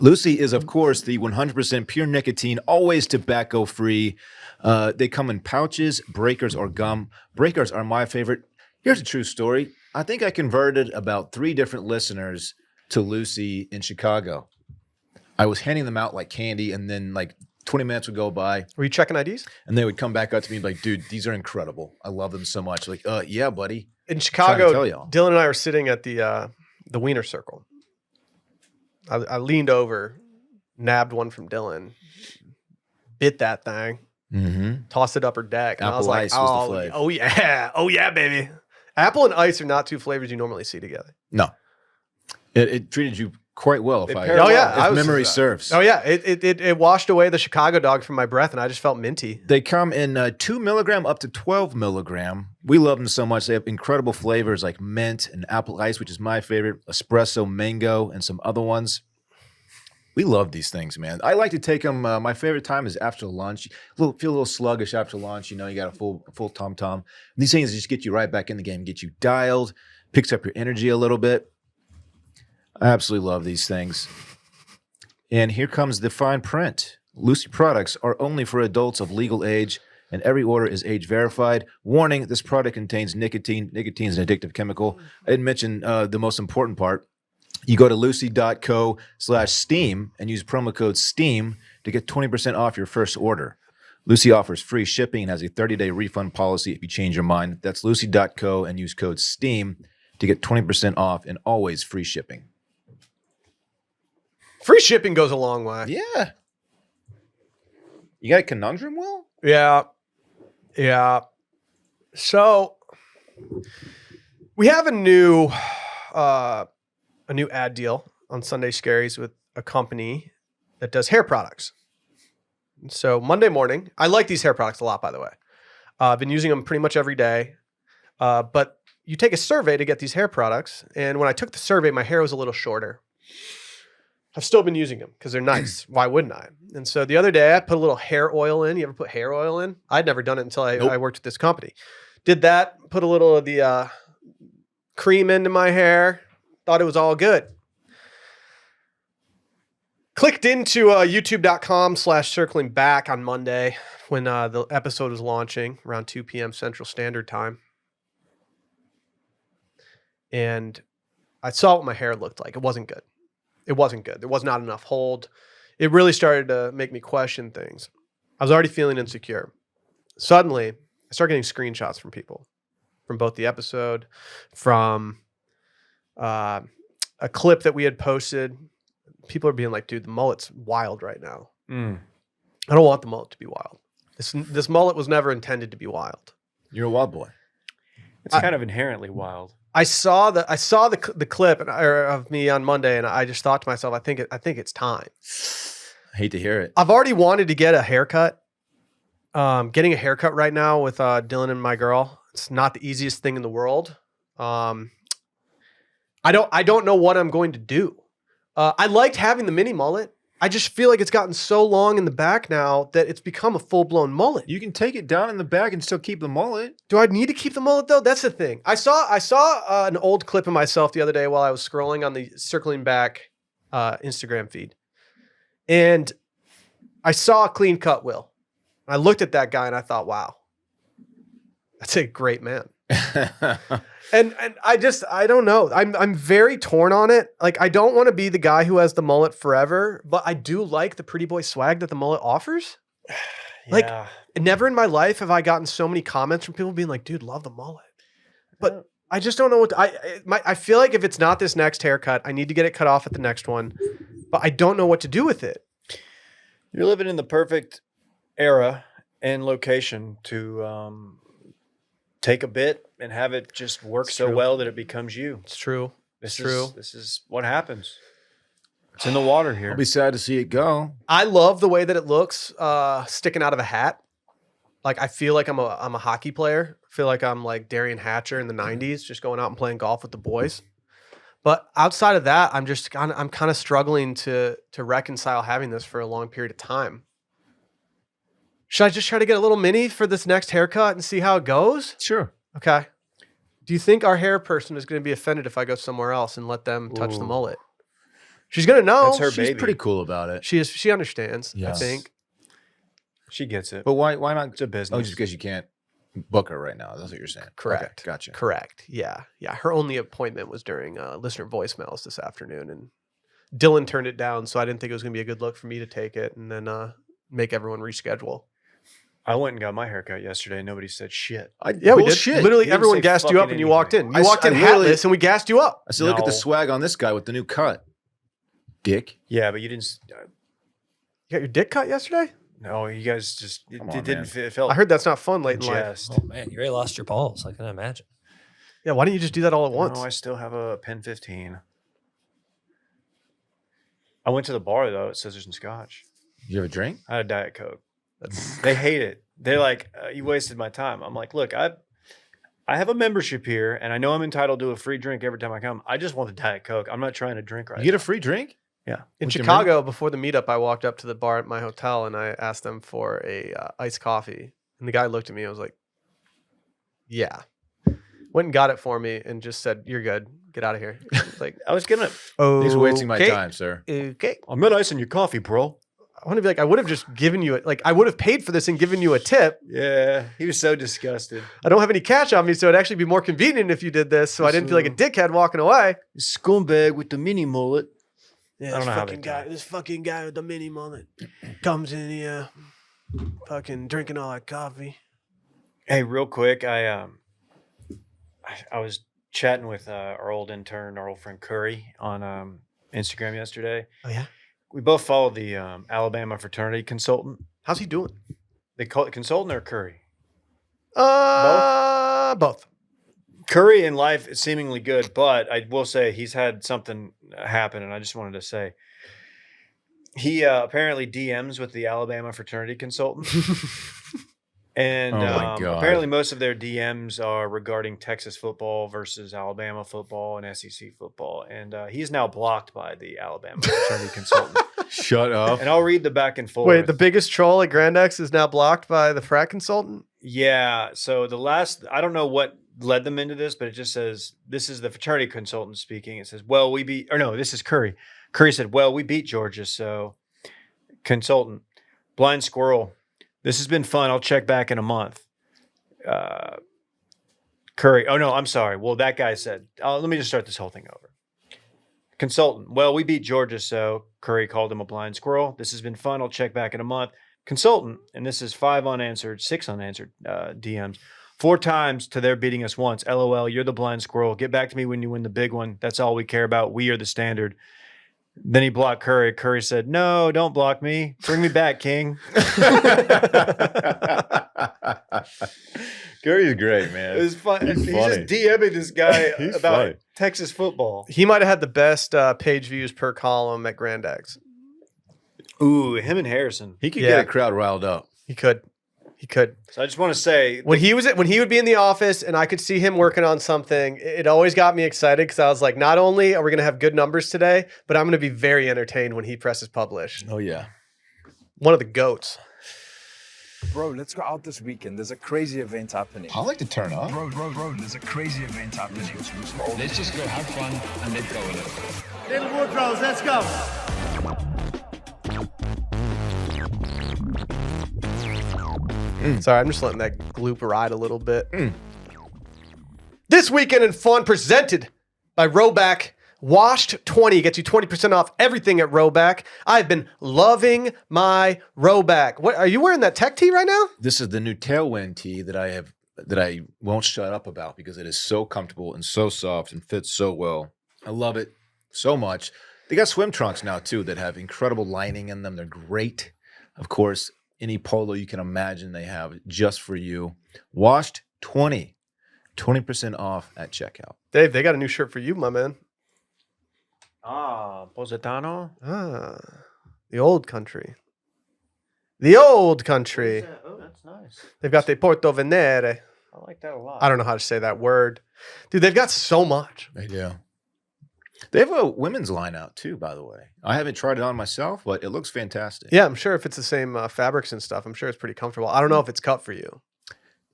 Lucy is, of course, the 100% pure nicotine, always tobacco free. They come in pouches, breakers, or gum. Breakers are my favorite. Here's a true story. I think I converted about 3 different listeners to Lucy in Chicago. I was handing them out like candy, and then like 20 minutes would go by. Were you checking IDs? And they would come back up to me and be like, dude, these are incredible. I love them so much. Like, yeah, buddy. In Chicago, tell y'all. Dylan and I were sitting at the Wiener Circle. I leaned over, nabbed one from Dylan, bit that thing, tossed it upper deck. And Apple I was like, ice was the flavor. Oh yeah, baby. Apple and ice are not 2 flavors you normally see together. No. It treated you quite well, if memory serves. Oh yeah, it washed away the Chicago dog from my breath, and I just felt minty. They come in 2 milligram up to 12 milligram. We love them so much. They have incredible flavors like mint and apple ice, which is my favorite, espresso, mango, and some other ones. We love these things, man. I like to take them. My favorite time is after lunch. Feel a little sluggish after lunch. You know, you got a full tom-tom. These things just get you right back in the game, get you dialed, picks up your energy a little bit. I absolutely love these things. And here comes the fine print. Lucy products are only for adults of legal age, and every order is age verified. Warning, this product contains nicotine. Nicotine is an addictive chemical. I didn't mention the most important part. You go to lucy.co/steam and use promo code STEAM to get 20% off your first order. Lucy offers free shipping and has a 30-day refund policy if you change your mind. That's lucy.co and use code STEAM to get 20% off and always free shipping. Free shipping goes a long way. Yeah. You got a Conundrum, Will? Yeah. So we have a new ad deal on Sunday Scaries with a company that does hair products. So Monday morning, I like these hair products a lot, by the way. I've been using them pretty much every day. But you take a survey to get these hair products. And when I took the survey, my hair was a little shorter. I've still been using them because they're nice. Why wouldn't I? And so the other day I put a little hair oil in. You ever put hair oil in? I'd never done it until I worked with this company. Did that, put a little of the cream into my hair. Thought it was all good. Clicked into youtube.com/circling back on Monday when the episode was launching around 2 p.m. Central Standard Time. And I saw what my hair looked like. It wasn't good. There was not enough hold. It really started to make me question things. I was already feeling insecure. Suddenly, I started getting screenshots from people, from both the episode, from a clip that we had posted. People are being like, dude, the mullet's wild right now. I don't want the mullet to be wild. This mullet was never intended to be wild. You're a wild boy. It's kind of inherently wild. I saw the clip of me on Monday, and I just thought to myself, I think it's time. I hate to hear it. I've already wanted to get a haircut. Getting a haircut right now with Dylan and my girl, it's not the easiest thing in the world. I don't know what I'm going to do. I liked having the mini mullet. I just feel like it's gotten so long in the back now that it's become a full-blown mullet. You can take it down in the back and still keep the mullet. Do I need to keep the mullet though? That's the thing. I saw an old clip of myself the other day while I was scrolling on the Circling Back Instagram feed. And I saw a clean cut Will. I looked at that guy and I thought, wow, that's a great man. And I don't know. I'm very torn on it. Like, I don't want to be the guy who has the mullet forever, but I do like the pretty boy swag that the mullet offers. Like, never in my life have I gotten so many comments from people being like, dude, love the mullet. But I just don't know what I feel like if it's not this next haircut, I need to get it cut off at the next one, but I don't know what to do with it. You're living in the perfect era and location to take a bit and have it just work so well that it becomes you. It's true. This is what happens. It's in the water here. I'll be sad to see it go. I love the way that it looks sticking out of a hat. Like, I feel like I'm a hockey player. I feel like I'm like Darian Hatcher in the 90s, just going out and playing golf with the boys. But outside of that, I'm kind of struggling to reconcile having this for a long period of time. Should I just try to get a little mini for this next haircut and see how it goes? Sure. Okay. Do you think our hair person is going to be offended if I go somewhere else and let them touch the mullet? She's going to know. That's her She's baby. pretty cool about it. She is. She understands, Yes. I think. She gets it. But why not? It's a business. Oh, just because you can't book her right now. That's what you're saying. Correct. Okay, gotcha. Correct. Yeah. Yeah. Her only appointment was during listener voicemails this afternoon. And Dylan turned it down. So I didn't think it was going to be a good look for me to take it and then make everyone reschedule. I went and got my haircut yesterday. Nobody said shit. Yeah, we Bullshit. did. Literally You didn't everyone say gassed you up fucking when you walked in. You I- walked in I literally- hatless and we gassed you up. I said, look at the No. swag on this guy with the new cut. Dick. Yeah, but you didn't. You got your dick cut yesterday? No, you guys just. Come It on, didn't man. fit. It felt. I heard that's not fun late in life. jest. Oh man, you really lost your balls. I can imagine. Yeah, why don't you just do that all at once? No, I still have a pen 15. I went to the bar though. It says there's some scotch. You have a drink? I had a Diet Coke. They hate it. They're like, you wasted my time. I'm like, look, I have a membership here, and I know I'm entitled to a free drink every time I come. I just want the Diet Coke. I'm not trying to drink right You get now. a free drink? Yeah. In What's your Chicago, before the meetup, I walked up to the bar at my hotel and I asked them for a iced coffee. And the guy looked at me. I was like, yeah. Went and got it for me and just said, you're good. Get out of here. I was like, I was gonna. oh, Thanks for wasting my time, sir. Okay. I'm not icing your coffee, bro. I want to be like, I would have just given you it. Like, I would have paid for this and given you a tip. Yeah, he was so disgusted. I don't have any cash on me, so it'd actually be more convenient if you did this. So I didn't feel like a dickhead walking away. Scumbag with the mini mullet. Yeah, I don't this know how fucking they do guy, it. this fucking guy with the mini mullet comes in here, fucking drinking all that coffee. Hey, real quick, I was chatting with our old intern, our old friend Curry, on Instagram yesterday. Oh yeah, We both follow the Alabama fraternity consultant. how's he doing? They call it consultant or Curry? Both. Curry in life is seemingly good, but I will say he's had something happen, and I just wanted to say he apparently DMs with the Alabama fraternity consultant. And Oh my God. apparently most of their DMs are regarding Texas football versus Alabama football and SEC football. And he's now blocked by the Alabama fraternity consultant. Shut up. And I'll read the back and forth. Wait, the biggest troll at Grand X is now blocked by the frat consultant? Yeah. So I don't know what led them into this, but it just says, this is the fraternity consultant speaking. It says, this is Curry. Curry said, well, we beat Georgia. So consultant, blind squirrel. This has been fun. I'll check back in a month. Curry. Oh, no, I'm sorry. Well, that guy said, let me just start this whole thing over. Consultant. Well, we beat Georgia, so Curry called him a blind squirrel. This has been fun. I'll check back in a month. Consultant. And this is 6 unanswered DMs. 4 times to their beating us once. LOL, you're the blind squirrel. Get back to me when you win the big one. That's all we care about. We are the standard. Then he blocked Curry. Curry said, no, don't block me. Bring me back, King. Curry's great, man. It was fun. He's He's funny. just DMing this guy He's about funny. Texas football. He might have had the best page views per column at Grand X. Ooh, him and Harrison. He could Yeah. get a crowd riled up. He could. So I just want to say, When he would be in the office and I could see him working on something, it always got me excited because I was like, not only are we going to have good numbers today, but I'm going to be very entertained when he presses publish. Oh, yeah. One of the goats. Bro, let's go out this weekend. There's a crazy event happening. I like to turn up. Bro, there's a crazy event happening. Let's just go have fun and let go with it. Little Woodrows, let's go. Sorry, I'm just letting that gloop ride a little bit. This weekend in fun presented by Roback. Washed 20 gets you 20% off everything at Roback. I've been loving my Roback. What are you wearing that tech tee right now? This is the new Tailwind tee that I won't shut up about because it is so comfortable and so soft and fits so well. I love it so much. They got swim trunks now too that have incredible lining in them. They're great. Of course, any polo you can imagine they have just for you. Washed 20% off at checkout. Dave, they got a new shirt for you, my man. Positano. The old country. The old country. Oh, that's nice. They've got the Porto Venere. I like that a lot. I don't know how to say that word. Dude, they've got so much. They do. They have a women's line out too, by the way. I haven't tried it on myself, but it looks fantastic. Yeah, I'm sure if it's the same fabrics and stuff, I'm sure it's pretty comfortable. I don't know if it's cut for you.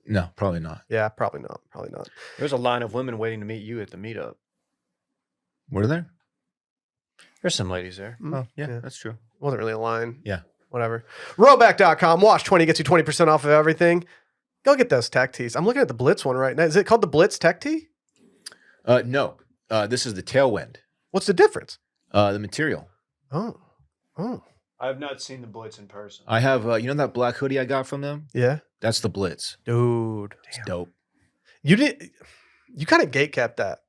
No, probably not. Yeah, probably not. Probably not. There's a line of women waiting to meet you at the meetup. Were there? There's some ladies there. Oh, yeah, that's true. Wasn't really a line. Yeah. Whatever. Roback.com. Wash 20 gets you 20% off of everything. Go get those tech tees. I'm looking at the Blitz one right now. Is it called the Blitz Tech Tee? No. This is the Tailwind. What's the difference? The material. Oh. I have not seen the Blitz in person. I have, you know that black hoodie I got from them? Yeah. That's the Blitz. Dude. It's dope. You kind of gatekept that.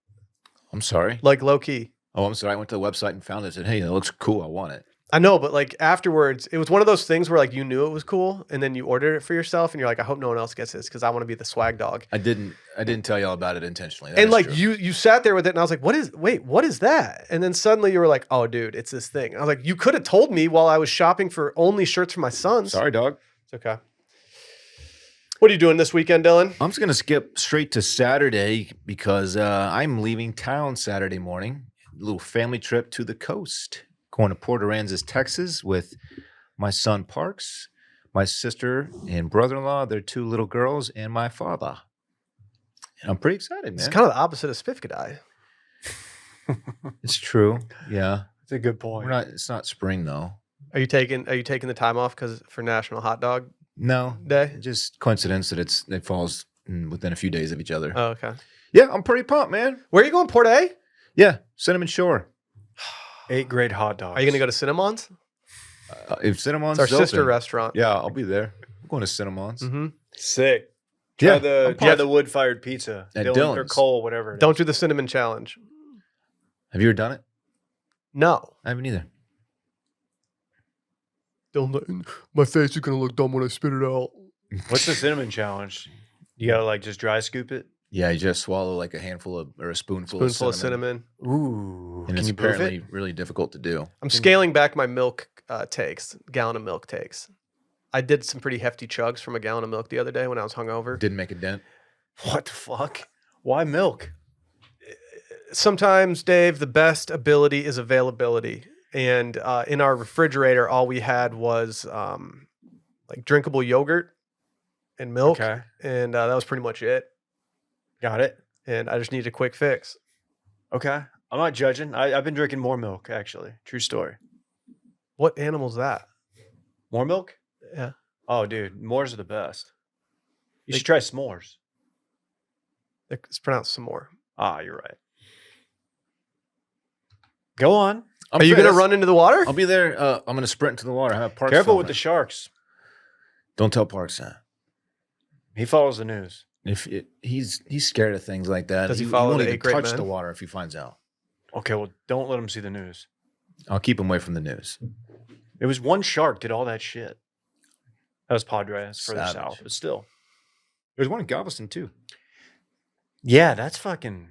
I'm sorry. Like low key. Oh, I'm sorry. I went to the website and found it and said, hey, that looks cool. I want it. I know, but like afterwards, it was one of those things where like you knew it was cool, and then you ordered it for yourself, and you're like, I hope no one else gets this because I want to be the swag dog. I didn't tell y'all about it intentionally. That And is like true. you sat there with it, and I was like, what is that? And then suddenly you were like, oh, dude, it's this thing. And I was like, you could have told me while I was shopping for only shirts for my sons. Sorry, dog. It's okay. What are you doing this weekend, Dylan? I'm just going to skip straight to Saturday because I'm leaving town Saturday morning. A little family trip to the coast. Going to Port Aransas, Texas with my son Parks, my sister and brother-in-law, their 2 little girls, and my father. And I'm pretty excited, man. It's kind of the opposite of Spifkadai. It's true. Yeah. That's a good point. It's not spring though. Are you taking the time off for National Hot Dog No. Day? Just coincidence that it falls within a few days of each other. Oh, okay. Yeah, I'm pretty pumped, man. Where are you going, Port A? Yeah, Cinnamon Shore. 8 great hot dogs. Are you going to go to Cinnamon's? If Cinnamon's It's our sister open, restaurant. yeah, I'll be there. I'm going to Cinnamon's. Mm-hmm. Sick. Yeah, Try the wood-fired pizza. At Dylan or Dylan's. Cole, whatever. Don't do the cinnamon challenge. Have you ever done it? No. I haven't either. My face is going to look dumb when I spit it out. What's the cinnamon challenge? You gotta like just dry scoop it. Yeah, you just swallow like a handful of or a spoonful Spoonful of cinnamon. Ooh. And it's apparently really difficult to do. I'm scaling back my milk takes, gallon of milk takes. I did some pretty hefty chugs from a gallon of milk the other day when I was hungover. Didn't make a dent. What the fuck? Why milk? Sometimes, Dave, the best ability is availability. And in our refrigerator, all we had was like drinkable yogurt and milk. Okay. And that was pretty much it. Got it. And I just needed a quick fix. Okay. I'm not judging. I've been drinking more milk, actually. True story. What animal's that? More milk? Yeah. Oh, dude. More's are the best. You should try s'mores. It's pronounced some more. Ah, you're right. Go on. Are you going to run into the water? I'll be there. I'm going to sprint into the water. I have Parks. Careful with filming. the sharks. Don't tell Parks that. He follows the news. He's scared of things like that. Does he follow won't the even 8 great touch men? the water if he finds out. Okay, well, don't let him see the news. I'll keep him away from the news. It was one shark did all that shit. That was Padre. That's further Savage. south, but still. There's one in Galveston too. Yeah, that's fucking.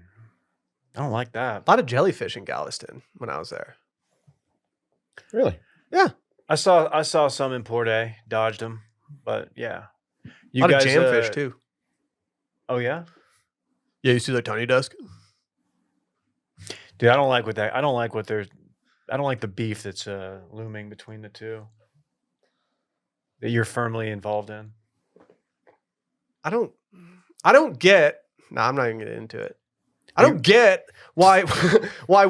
I don't like that. A lot of jellyfish in Galveston when I was there. Really? Yeah. I saw some in Port A, dodged them, but yeah. A lot of jamfish too. Oh yeah, Yeah, you see the tiny desk? dude. I don't like I don't like the beef that's looming between the two. That you're firmly involved in. I don't get. No, I'm not even gonna get into it. I don't get why why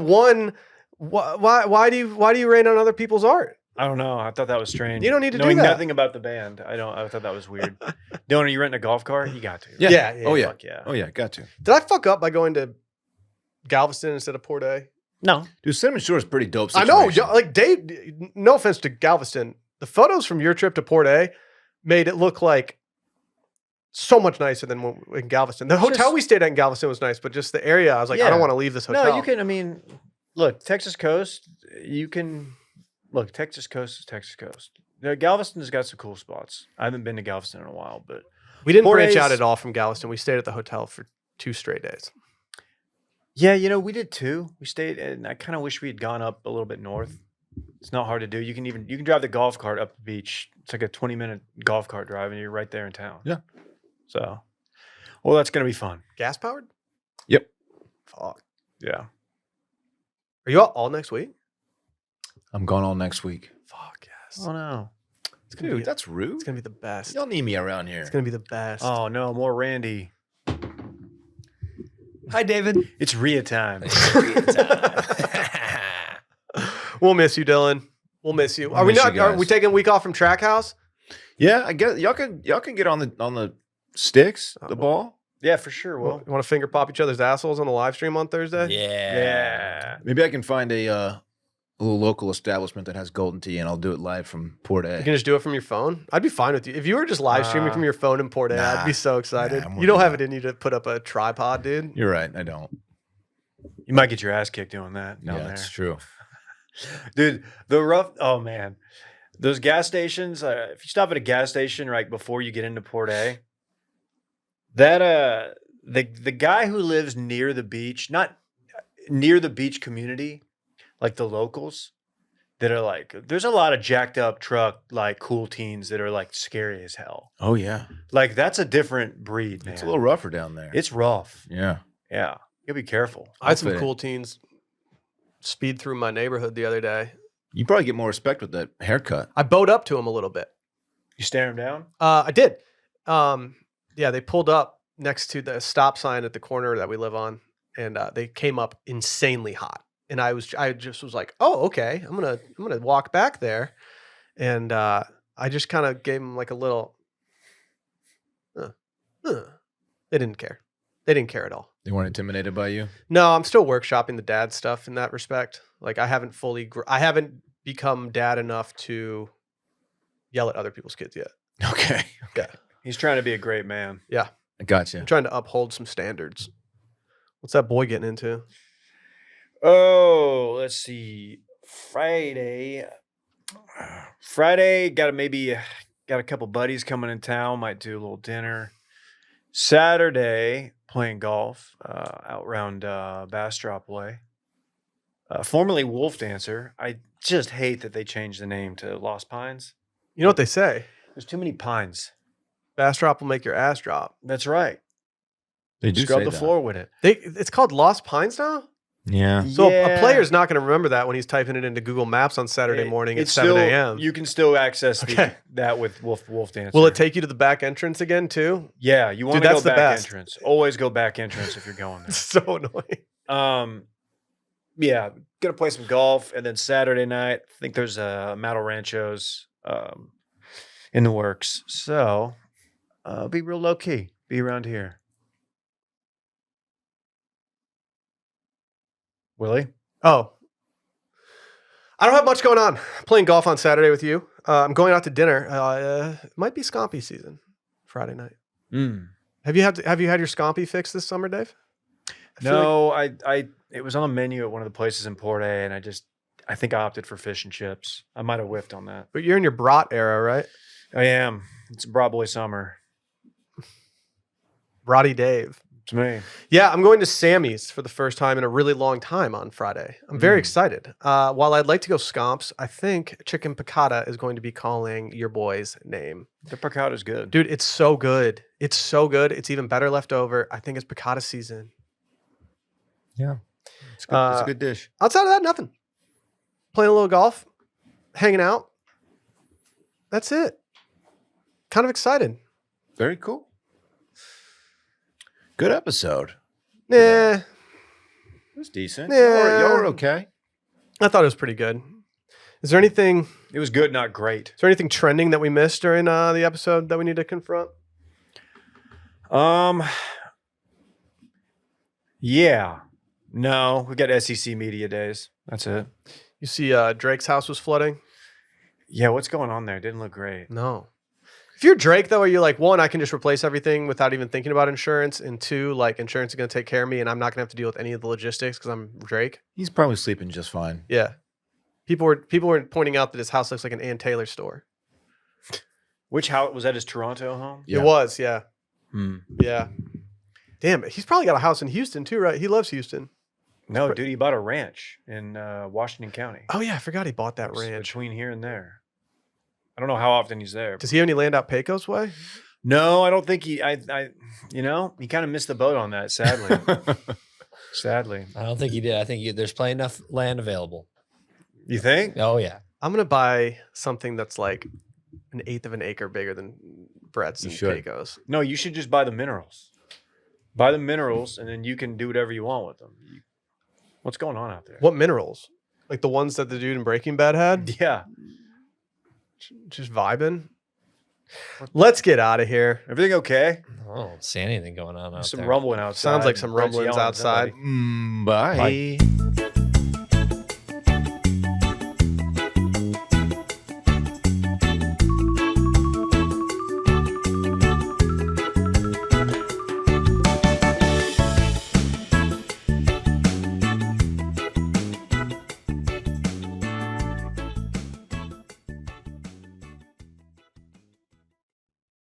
do you rain on other people's art? I don't know. I thought that was strange. You don't need to do Knowing that. nothing about the band. I thought that was weird. Dylan, are you renting a golf cart? You got to. Yeah. Oh yeah. Fuck yeah. Oh yeah. Got to. Did I fuck up by going to Galveston instead of Port A? No. Dude, Cinnamon Shore is pretty dope. I know. Situation. Like Dave. No offense to Galveston, the photos from your trip to Port A made it look like so much nicer than in Galveston. The hotel we stayed at in Galveston was nice, but just the area, I was like, I don't Yeah. want to leave this hotel. No, you can. I mean, look, Texas Coast. Texas Coast is Texas Coast. Galveston's got some cool spots. I haven't been to Galveston in a while, but We didn't Port branch A's- out at all from Galveston. We stayed at the hotel for 2 straight days. yeah, we did too. We stayed, and I kind of wish we had gone up a little bit north. It's not hard to do. You can drive the golf cart up the beach. It's like a 20-minute golf cart drive, and you're right there in town. Yeah. So, well, that's gonna be fun. Gas powered? Yep. Fuck. Yeah. Are you out all next week? I'm gone all next week. Fuck yes. Oh no. It's gonna Dude, be, that's rude. it's gonna be the best. Y'all need me around here. It's gonna be the best. Oh no, more Randy. Hi, David. It's Rhea time. We'll miss you, Dylan. We'll miss you. Are we miss not? you Are guys. we taking a week off from Trackhouse? Yeah, I guess y'all can get on the sticks, the ball. Yeah, for sure. Well, Well, you want to finger pop each other's assholes on the live stream on Thursday? Yeah. Maybe I can find a little local establishment that has golden tea, and I'll do it live from Port A. You can just do it from your phone. I'd be fine with you if you were just live streaming from your phone in Port A. I'd be so excited. I'm You don't working have on it in you to put up a tripod, dude. You're right. I don't. you might get your ass kicked doing that down Yeah, there. that's true. Dude, oh man, those gas stations. If you stop at a gas station right before you get into Port A, that the guy who lives near the beach, not near the beach community, like the locals, that are like, there's a lot of jacked up truck like cool teens that are like scary as hell. Oh yeah, Like that's a different breed, man. it's a little rougher down there. It's rough. Yeah. Yeah, you gotta be careful. I had some Outfitting. cool teens speed through my neighborhood the other day. You probably get more respect with that haircut. I bowed up to them a little bit. You stare him down. I did. Yeah, they pulled up next to the stop sign at the corner that we live on, and they came up insanely hot. And I just was like, oh, okay, I'm gonna walk back there, and I just kind of gave them like a little. They didn't care. They didn't care at all. They weren't intimidated by you. No, I'm still workshopping the dad stuff in that respect. Like I haven't I haven't become dad enough to yell at other people's kids yet. Okay. Yeah. He's trying to be a great man. I got you. I'm trying to uphold some standards. What's that boy getting into? Oh, let's see. Friday, got a couple buddies coming in town. Might do a little dinner. Saturday, playing golf out around Bastrop Way. Formerly Wolf Dancer. I just hate that they changed the name to Lost Pines. You know what they say? There's too many pines. Bastrop will make your ass drop. That's right. They do Scrub say the that. floor with it. It's called Lost Pines now? Yeah. So Yeah. a player's not going to remember that when he's typing it into Google Maps on Saturday morning at It's 7 still- a.m. You can still access Okay. that with Wolf Dancer. Will it take you to the back entrance again too? Yeah, you want Dude, to go that's the back best. entrance. Always go back entrance if you're going It's so annoying. there. Yeah, gonna play some golf, and then Saturday night, I think there's a Matto Ranchos in the works. So be real low key. Be around here. Willie? Oh. I don't have much going on. Playing golf on Saturday with you. I'm going out to dinner. It might be Scompy season Friday night. Have you had your Scompy fix this summer, Dave? I feel like- No, I it was on the menu at one of the places in Port A, and I think I opted for fish and chips. I might have whiffed on that. but you're in your brat era, right? I am. It's Broad Boy summer. Bratty Dave. It's me. Yeah, I'm going to Sammy's for the first time in a really long time on Friday. I'm very excited. While I'd like to go Scomps, I think Chicken Piccata is going to be calling your boy's name. The piccata's good. Dude, it's so good. It's so good. It's even better left over. I think it's piccata season. Yeah. It's good. It's a good dish. Outside of that, nothing. Playing a little golf, hanging out. That's it. Kind of excited. Very cool. Good episode. Nah, It was decent. Yeah. Y'all were okay. I thought it was pretty good. Is there anything It was good, not great. trending that we missed during the episode that we need to confront? Yeah. No, we got SEC media days. That's it. You see Drake's house was flooding? Yeah, what's going on there? Didn't look great. No. If you're Drake, though, are you like, one, I can just replace everything without even thinking about insurance, and two, like, insurance is going to take care of me, and I'm not going to have to deal with any of the logistics because I'm Drake? He's probably sleeping just fine. Yeah. People were pointing out that his house looks like an Ann Taylor store. Which house was that? His Toronto home? Yeah. It was, yeah. Hmm. Yeah. Damn, he's probably got a house in Houston, too, right? He loves Houston. No, dude, he bought a ranch in Washington County. Oh, yeah, I forgot he bought that It's ranch. between here and there. I don't know how often he's there. Does he have any land out Pecos way? No, I don't think he. He kind of missed the boat on that. Sadly, Sadly. I don't think you did. I think there's plenty enough land available. You think? Oh, yeah. I'm gonna buy something that's like 1/8 of an acre bigger than Brett's and should. Pecos. No, you should just buy the minerals. Buy the minerals, and then you can do whatever you want with them. What's going on out there? What minerals? Like the ones that the dude in Breaking Bad had? Yeah. Just vibing. Let's get out of here. Everything okay? I don't see anything going on out Some there. rumbling outside. Sounds like some Brett's rumblings yelling at somebody. outside. Bye.